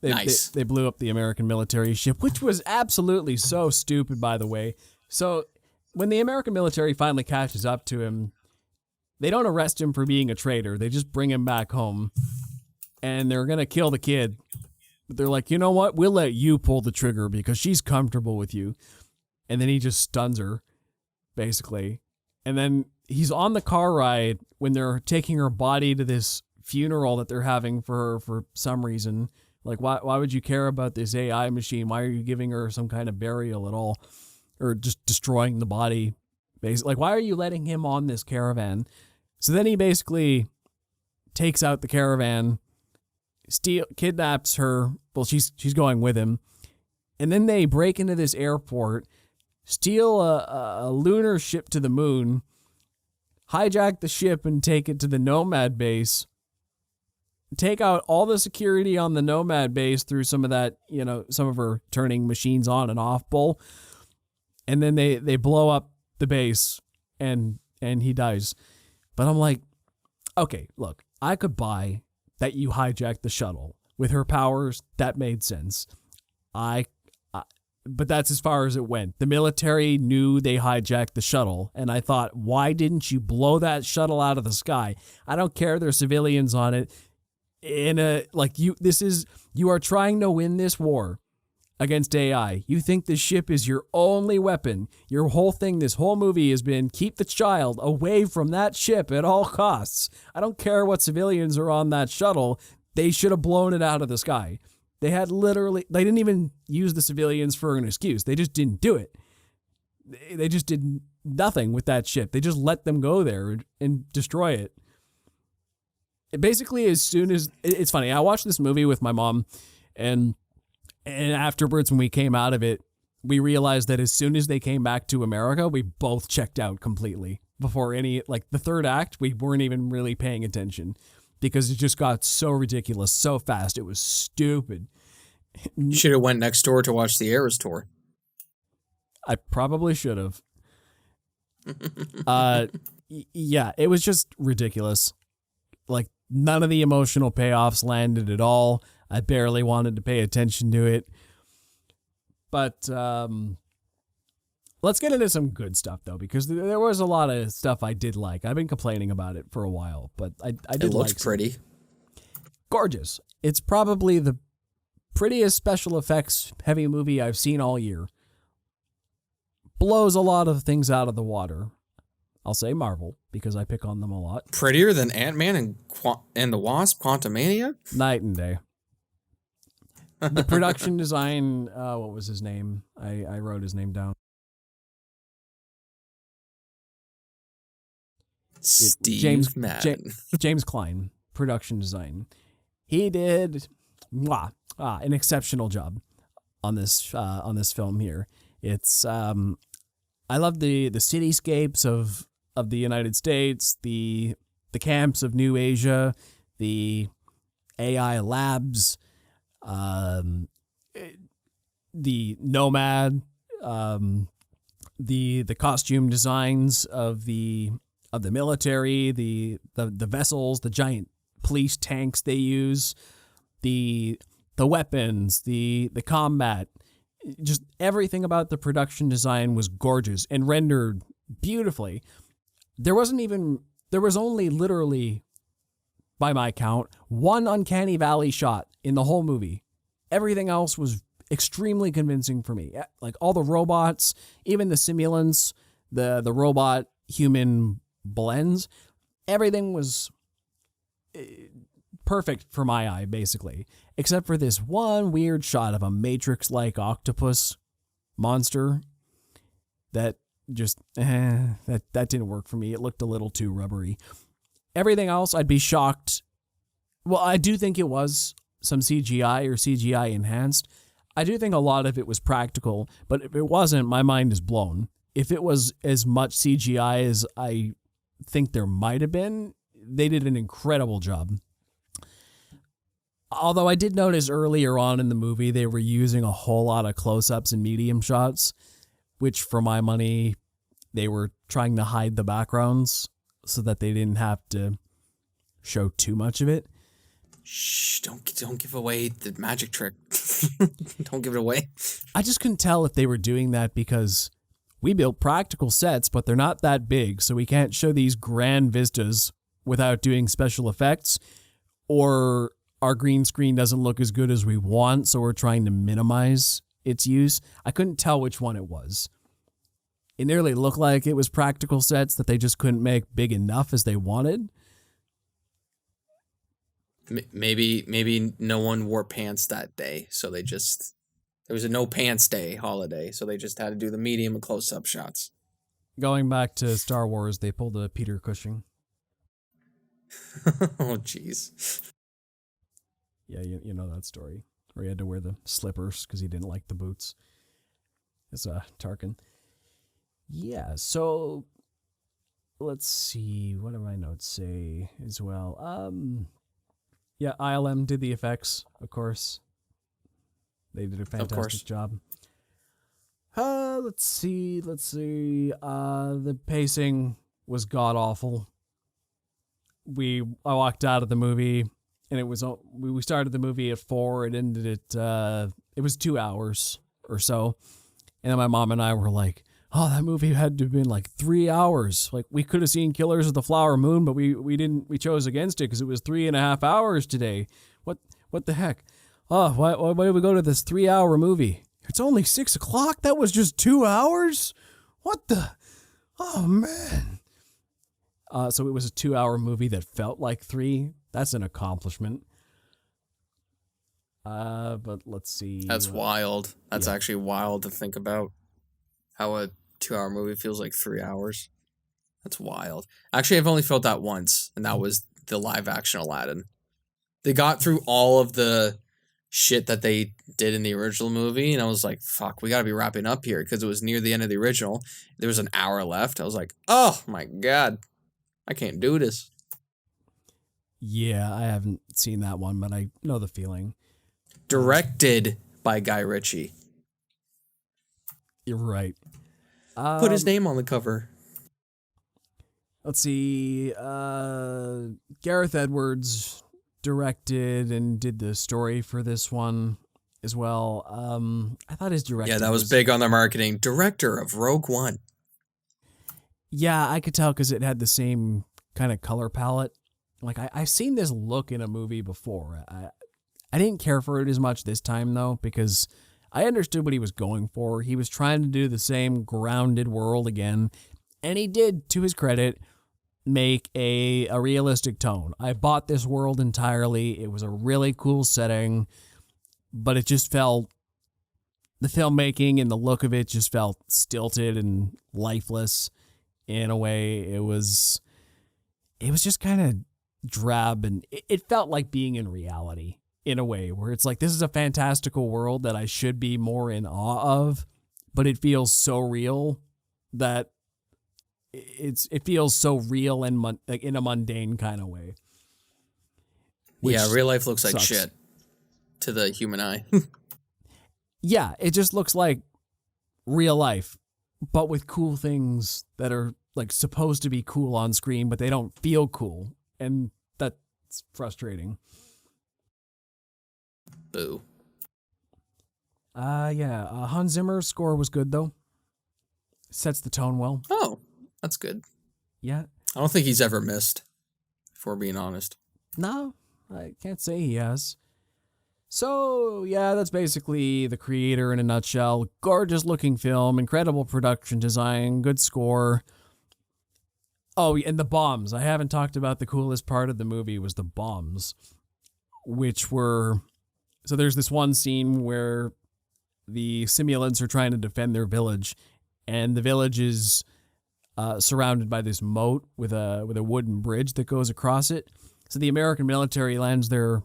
S2: Nice.
S1: They blew up the American military ship, which was absolutely so stupid, by the way. So when the American military finally catches up to him, they don't arrest him for being a traitor. They just bring him back home, and they're going to kill the kid. But they're like, you know what? We'll let you pull the trigger because she's comfortable with you. And then he just stuns her, basically. And then he's on the car ride when they're taking her body to this funeral that they're having for her for some reason. Like, why would you care about this AI machine? Why are you giving her some kind of burial at all? Or just destroying the body? Basically, like, why are you letting him on this caravan? So then he basically takes out the caravan, kidnaps her. Well, she's going with him. And then they break into this airport, steal a lunar ship to the moon, hijack the ship and take it to the Nomad base, take out all the security on the Nomad base through some of that, some of her turning machines on and off bull. And then they blow up the base and he dies. But I'm like, okay, look, I could buy that you hijacked the shuttle. With her powers, that made sense. But that's as far as it went. The military knew they hijacked the shuttle, and I thought, why didn't you blow that shuttle out of the sky? I don't care there's civilians on it. You are trying to win this war against AI. You think the ship is your only weapon. Your whole thing, this whole movie has been keep the child away from that ship at all costs. I don't care what civilians are on that shuttle. They should have blown it out of the sky. They didn't even use the civilians for an excuse. They just didn't do it. They just did nothing with that ship. They just let them go there and destroy it. Basically, as soon as, it's funny, I watched this movie with my mom, and afterwards, when we came out of it, we realized that as soon as they came back to America, we both checked out completely. Before the third act, we weren't even really paying attention because it just got so ridiculous so fast. It was stupid.
S2: You should have went next door to watch the Eras tour.
S1: I probably should have. Yeah, it was just ridiculous. Like, none of the emotional payoffs landed at all. I barely wanted to pay attention to it. But let's get into some good stuff, though, because there was a lot of stuff I did like. I've been complaining about it for a while, but I did like it.
S2: It looks pretty.
S1: Gorgeous. It's probably the prettiest special effects heavy movie I've seen all year. Blows a lot of things out of the water. I'll say Marvel because I pick on them a lot.
S2: Prettier than Ant-Man and the Wasp, Quantumania?
S1: Night and day. The production design, what was his name? I wrote his name down.
S2: Steve Madden.
S1: James Klein, production design. He did an exceptional job on this film here. It's I love the cityscapes of the United States, the camps of New Asia, the AI labs, the Nomad, the costume designs of the military, the vessels, the giant police tanks they use, the weapons, the combat, just everything about the production design was gorgeous and rendered beautifully. There was only literally, by my count, one uncanny valley shot in the whole movie. Everything else was extremely convincing for me. Like all the robots, even the simulants, the robot human blends, everything was perfect for my eye, basically, except for this one weird shot of a Matrix-like octopus monster that just that didn't work for me. It looked a little too rubbery. Everything else, I'd be shocked. Well, I do think it was some CGI or CGI enhanced. I do think a lot of it was practical, but if it wasn't, my mind is blown. If it was as much CGI as I think there might have been, they did an incredible job. Although I did notice earlier on in the movie, they were using a whole lot of close-ups and medium shots, which for my money, they were trying to hide the backgrounds so that they didn't have to show too much of it.
S2: Shh, don't give away the magic trick. Don't give it away.
S1: I just couldn't tell if they were doing that because we built practical sets, but they're not that big, so we can't show these grand vistas without doing special effects, or our green screen doesn't look as good as we want, so we're trying to minimize its use. I couldn't tell which one it was. It nearly looked like it was practical sets that they just couldn't make big enough as they wanted.
S2: Maybe no one wore pants that day, so there was a no pants day holiday, so they just had to do the medium and close-up shots.
S1: Going back to Star Wars, they pulled a Peter Cushing.
S2: Oh, jeez.
S1: Yeah, you know that story. Where he had to wear the slippers because he didn't like the boots. It's Tarkin. Yeah, so let's see. What do my notes say as well? Yeah, ILM did the effects, of course. They did a fantastic job. Let's see. The pacing was god-awful. I walked out of the movie, and we started the movie at 4. It ended at, it was 2 hours or so. And then my mom and I were like, oh, that movie had to have been like 3 hours. Like, we could have seen Killers of the Flower Moon, but we chose against it because it was 3.5 hours today. What the heck? Oh, why did we go to this 3-hour movie? It's only 6 o'clock? That was just 2 hours? What the? Oh, man. So it was a 2-hour movie that felt like 3. That's an accomplishment. But let's see.
S2: That's wild. That's actually wild to think about. How a 2-hour movie feels like 3 hours. That's wild. Actually, I've only felt that once, and that was the live action Aladdin. They got through all of the shit that they did in the original movie, and I was like, fuck, we gotta be wrapping up here, because it was near the end of the original. There was an hour left. I was like, oh my god, I can't do this.
S1: Yeah, I haven't seen that one, but I know the feeling.
S2: Directed by Guy Ritchie.
S1: You're right.
S2: Put his name on the cover.
S1: Let's see. Gareth Edwards directed and did the story for this one as well. I thought his director.
S2: Yeah, that was big on their marketing. Director of Rogue One.
S1: Yeah, I could tell because it had the same kind of color palette. Like I've seen this look in a movie before. I didn't care for it as much this time though, because I understood what he was going for. He was trying to do the same grounded world again. And he did, to his credit, make a realistic tone. I bought this world entirely. It was a really cool setting, but it just felt, the filmmaking and the look of it just felt stilted and lifeless in a way. It was just kind of drab, and it felt like being in reality in a way where it's like, this is a fantastical world that I should be more in awe of, but it feels so real that it feels so real and like in a mundane kind of way.
S2: Yeah, real life looks like
S1: sucks.
S2: shit to the human eye.
S1: Yeah, it just looks like real life, but with cool things that are like supposed to be cool on screen, but they don't feel cool, and that's frustrating.
S2: Boo.
S1: Yeah. Hans Zimmer's score was good though. Sets the tone well.
S2: Oh, that's good.
S1: Yeah.
S2: I don't think he's ever missed, if we're being honest.
S1: No, I can't say he has. So, yeah, that's basically the creator in a nutshell. Gorgeous looking film, incredible production design, good score. Oh, and the bombs. I haven't talked about the coolest part of the movie was the bombs, which were... So there's this one scene where the simulants are trying to defend their village, and the village is surrounded by this moat with a wooden bridge that goes across it. So the American military lands their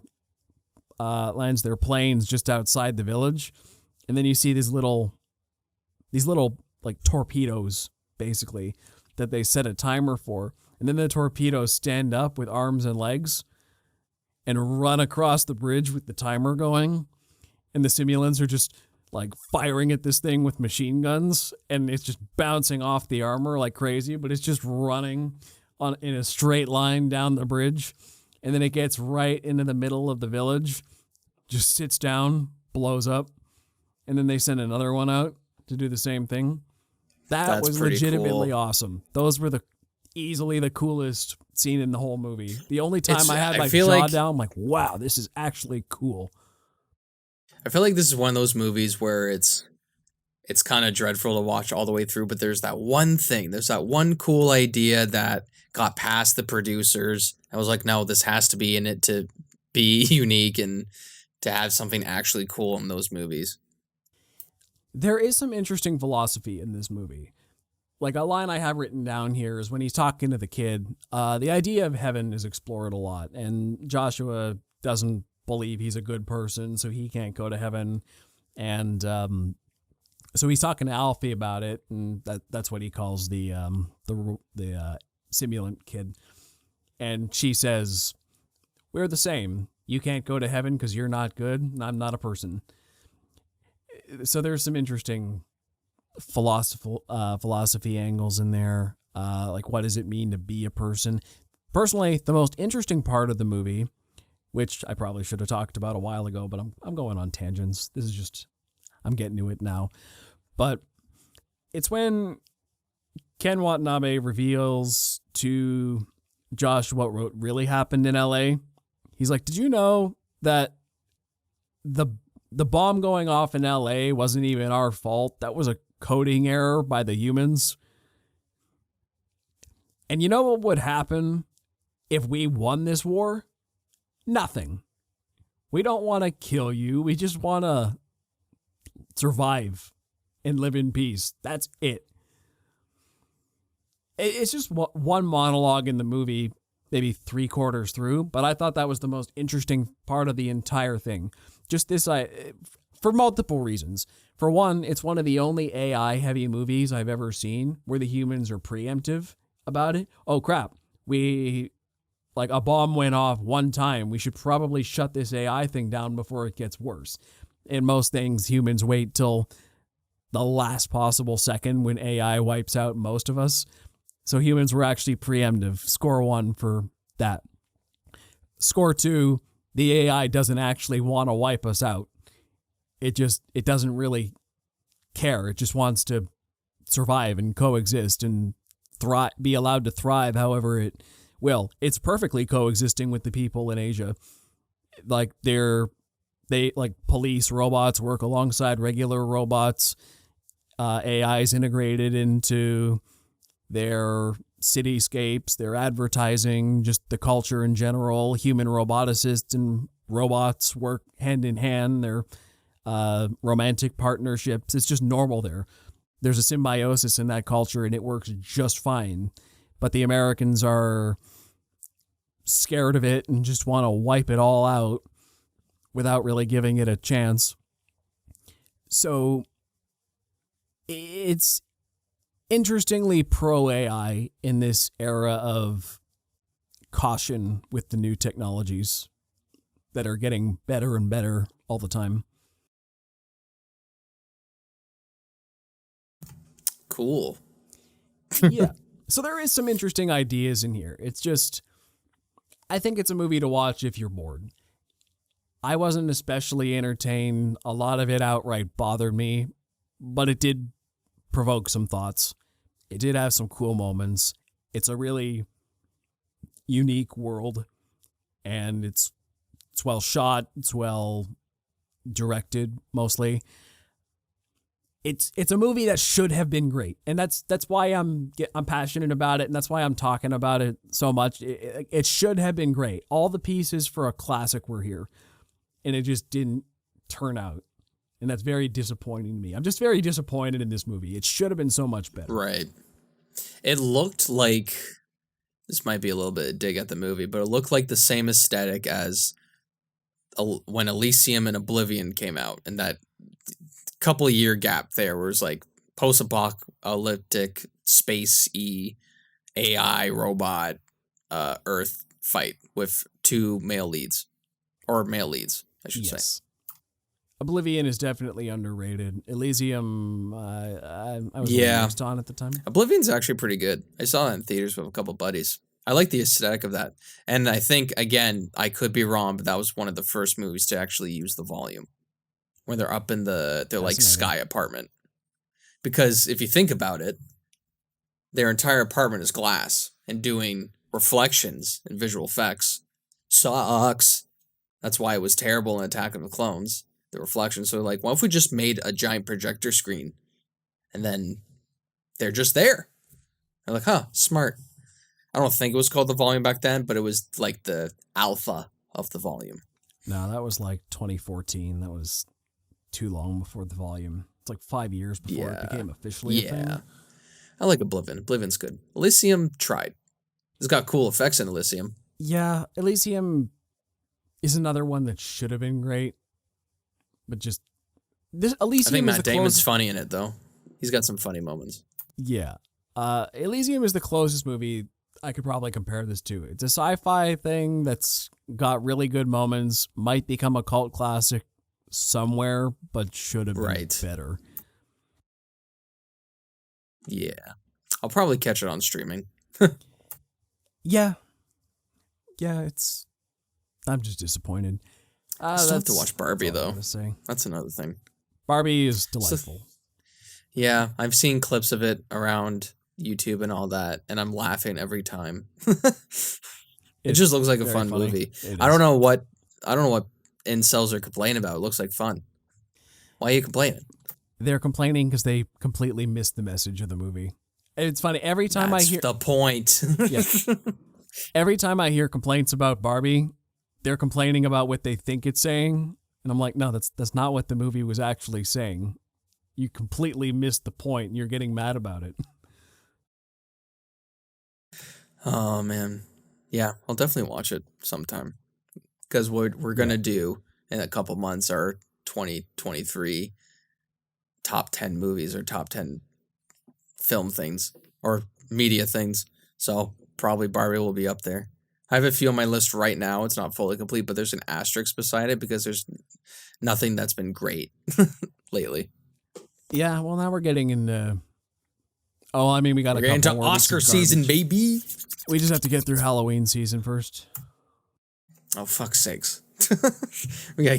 S1: planes just outside the village, and then you see these little like torpedoes basically that they set a timer for, and then the torpedoes stand up with arms and legs and run across the bridge with the timer going, and the simulants are just like firing at this thing with machine guns, and it's just bouncing off the armor like crazy, but it's just running in a straight line down the bridge. And then it gets right into the middle of the village, just sits down, blows up, and then they send another one out to do the same thing. That's was legitimately cool. Awesome. Those were easily the coolest scene in the whole movie. The only time I had my jaw down, I'm like, wow, this is actually cool.
S2: I feel like this is one of those movies where it's kind of dreadful to watch all the way through, but there's that one thing, there's that one cool idea that got past the producers. I was like, no, this has to be in it to be unique and to have something actually cool in those movies.
S1: There is some interesting philosophy in this movie. Like a line I have written down here is when he's talking to the kid, the idea of heaven is explored a lot, and Joshua doesn't believe he's a good person, so he can't go to heaven. And so he's talking to Alfie about it, and that's what he calls the simulant kid. And she says, "We're the same. You can't go to heaven because you're not good, and I'm not a person." So there's some interesting philosophy angles in there. Like, what does it mean to be a person? Personally, the most interesting part of the movie, which I probably should have talked about a while ago, but I'm going on tangents. This is just, I'm getting to it now. But it's when Ken Watanabe reveals to Josh what really happened in LA. He's like, did you know that the bomb going off in LA wasn't even our fault? That was a coding error by the humans. And you know what would happen if we won this war? Nothing. We don't want to kill you. We just want to survive and live in peace. That's it. It's just one monologue in the movie, maybe 3/4 through, but I thought that was the most interesting part of the entire thing. Just this, for multiple reasons. For one, it's one of the only AI-heavy movies I've ever seen where the humans are preemptive about it. Oh, crap. Like a bomb went off one time. We should probably shut this AI thing down before it gets worse. In most things, humans wait till the last possible second when AI wipes out most of us. So humans were actually preemptive. Score 1 for that. Score 2, the AI doesn't actually want to wipe us out. It doesn't really care. It just wants to survive and coexist and be allowed to thrive however it will. It's perfectly coexisting with the people in Asia. Like they police robots work alongside regular robots. AI is integrated into their cityscapes, their advertising, just the culture in general. Human roboticists and robots work hand in hand. Their romantic partnerships. It's just normal there. There's a symbiosis in that culture, and it works just fine. But the Americans are scared of it and just want to wipe it all out without really giving it a chance. So it's interestingly pro AI in this era of caution with the new technologies that are getting better and better all the time.
S2: Cool.
S1: Yeah. So there is some interesting ideas in here. It's just, I think it's a movie to watch if you're bored. I wasn't especially entertained. A lot of it outright bothered me, but it did provoke some thoughts. It did have some cool moments. It's a really unique world, and it's well shot. It's well directed, mostly. It's a movie that should have been great, and that's why I'm passionate about it, and that's why I'm talking about it so much. It should have been great. All the pieces for a classic were here, and it just didn't turn out, and that's very disappointing to me. I'm just very disappointed in this movie. It should have been so much better.
S2: Right. It looked like, this might be a little bit of a dig at the movie, but it looked like the same aesthetic as when Elysium and Oblivion came out, and that couple of year gap there where it was like post-apocalyptic space-y AI robot Earth fight with two male leads, I should say.
S1: Oblivion is definitely underrated. Elysium, I was almost on at the time.
S2: Oblivion's actually pretty good. I saw that in theaters with a couple buddies. I like the aesthetic of that. And I think, again, I could be wrong, but that was one of the first movies to actually use the volume. When they're up in their like sky apartment. Because if you think about it, their entire apartment is glass and doing reflections and visual effects. Sucks. That's why it was terrible in Attack of the Clones. The reflections. So like, what if we just made a giant projector screen and then they're just there? I'm like, huh, smart. I don't think it was called the volume back then, but it was like the alpha of the volume.
S1: No, that was like 2014. That was too long before the volume. It's like 5 years before it became officially a thing.
S2: I like Oblivion. Oblivion's good. Elysium tried. It's got cool effects in Elysium.
S1: Yeah, Elysium is another one that should have been great, but just this Elysium.
S2: I think Matt Damon's funny in it though. He's got some funny moments.
S1: Yeah, Elysium is the closest movie I could probably compare this to. It's a sci-fi thing that's got really good moments. Might become a cult classic somewhere, but should have been better.
S2: Yeah. I'll probably catch it on streaming.
S1: Yeah, I'm just disappointed.
S2: I still have to watch Barbie, though. That's another thing.
S1: Barbie is delightful.
S2: Yeah, I've seen clips of it around YouTube and all that, and I'm laughing every time. It just looks like a fun movie. I don't know what incels are complaining about. It looks like fun. Why are you complaining?
S1: They're complaining because they completely missed the message of the movie. And it's funny, every time I hear...
S2: That's the point.
S1: Every time I hear complaints about Barbie, they're complaining about what they think it's saying. And I'm like, no, that's not what the movie was actually saying. You completely missed the point and you're getting mad about it.
S2: Oh, man. Yeah, I'll definitely watch it sometime. Because what we're going to do in a couple months are 2023 top 10 movies or top 10 film things or media things. So probably Barbie will be up there. I have a few on my list right now. It's not fully complete, but there's an asterisk beside it because there's nothing that's been great lately.
S1: Yeah, well, now we're getting into... Oh, I mean, we got
S2: we're getting into Oscar season, baby.
S1: We just have to get through Halloween season first.
S2: Oh, fuck's sakes. We gotta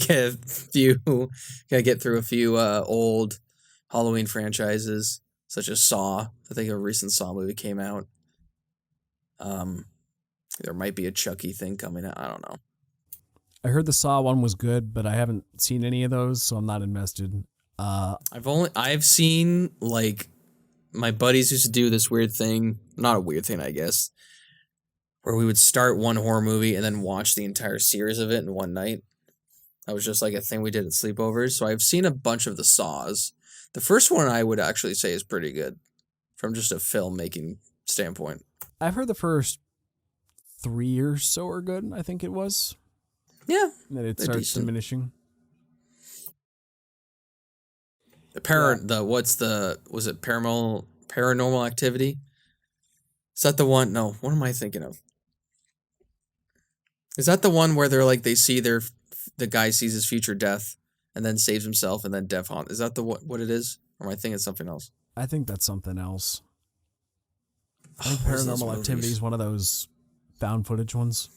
S2: get through a few old Halloween franchises, such as Saw. I think a recent Saw movie came out. There might be a Chucky thing coming out. I don't know.
S1: I heard the Saw one was good, but I haven't seen any of those, so I'm not invested.
S2: I've seen like my buddies used to do this weird thing, not a weird thing, I guess, where we would start one horror movie and then watch the entire series of it in one night. That was just like a thing we did at sleepovers. So I've seen a bunch of the Saws. The first one I would actually say is pretty good from just a filmmaking standpoint.
S1: I've heard the first 3 or so are good, I think it was.
S2: Yeah.
S1: And then it starts
S2: decent.
S1: diminishing.
S2: Was it Paranormal Activity? Is that the one? No, what am I thinking of? Is that the one where they're like, they see the guy sees his future death and then saves himself and then death haunt? Is that what it is? Or am I thinking something else?
S1: I think that's something else. I think
S2: What is those
S1: Paranormal Activity
S2: movies?
S1: is one of those found footage ones.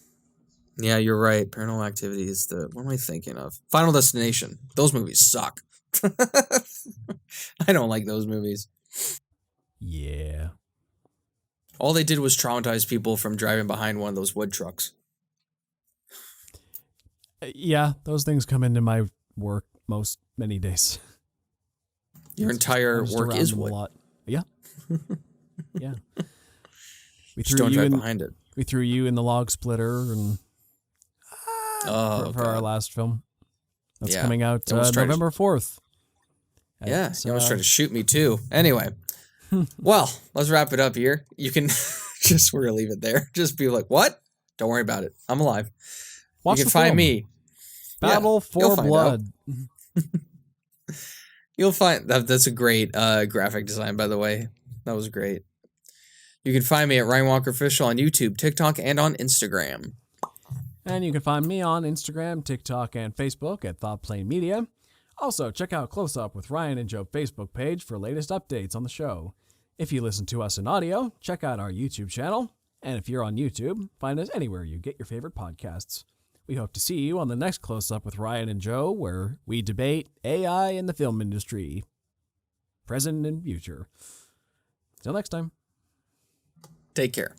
S2: Yeah, you're right. Paranormal Activity is what am I thinking of? Final Destination. Those movies suck. I don't like those movies.
S1: Yeah.
S2: All they did was traumatize people from driving behind one of those wood trucks.
S1: Yeah, those things come into my work many days.
S2: Your entire
S1: I'm just
S2: work
S1: around
S2: is
S1: them a
S2: wood.
S1: lot. Yeah. Yeah. We
S2: Just don't drive behind it.
S1: We threw you in the log splitter and for our last film. That's coming out November 4th.
S2: Yeah, you almost tried to shoot me too. Anyway, well, let's wrap it up here. You can we're gonna leave it there. Just be like, what? Don't worry about it. I'm alive.
S1: Watch
S2: you can
S1: the
S2: find
S1: film.
S2: me.
S1: Battle for
S2: find
S1: Blood.
S2: You'll find that's a great graphic design, by the way. That was great. You can find me at Ryan Walker Official on YouTube, TikTok, and on Instagram.
S1: And you can find me on Instagram, TikTok, and Facebook at ThoughtPlane Media. Also, check out Close Up with Ryan and Joe Facebook page for latest updates on the show. If you listen to us in audio, check out our YouTube channel. And if you're on YouTube, find us anywhere you get your favorite podcasts. We hope to see you on the next Close Up with Ryan and Joe, where we debate AI in the film industry, present and future. Till next time.
S2: Take care.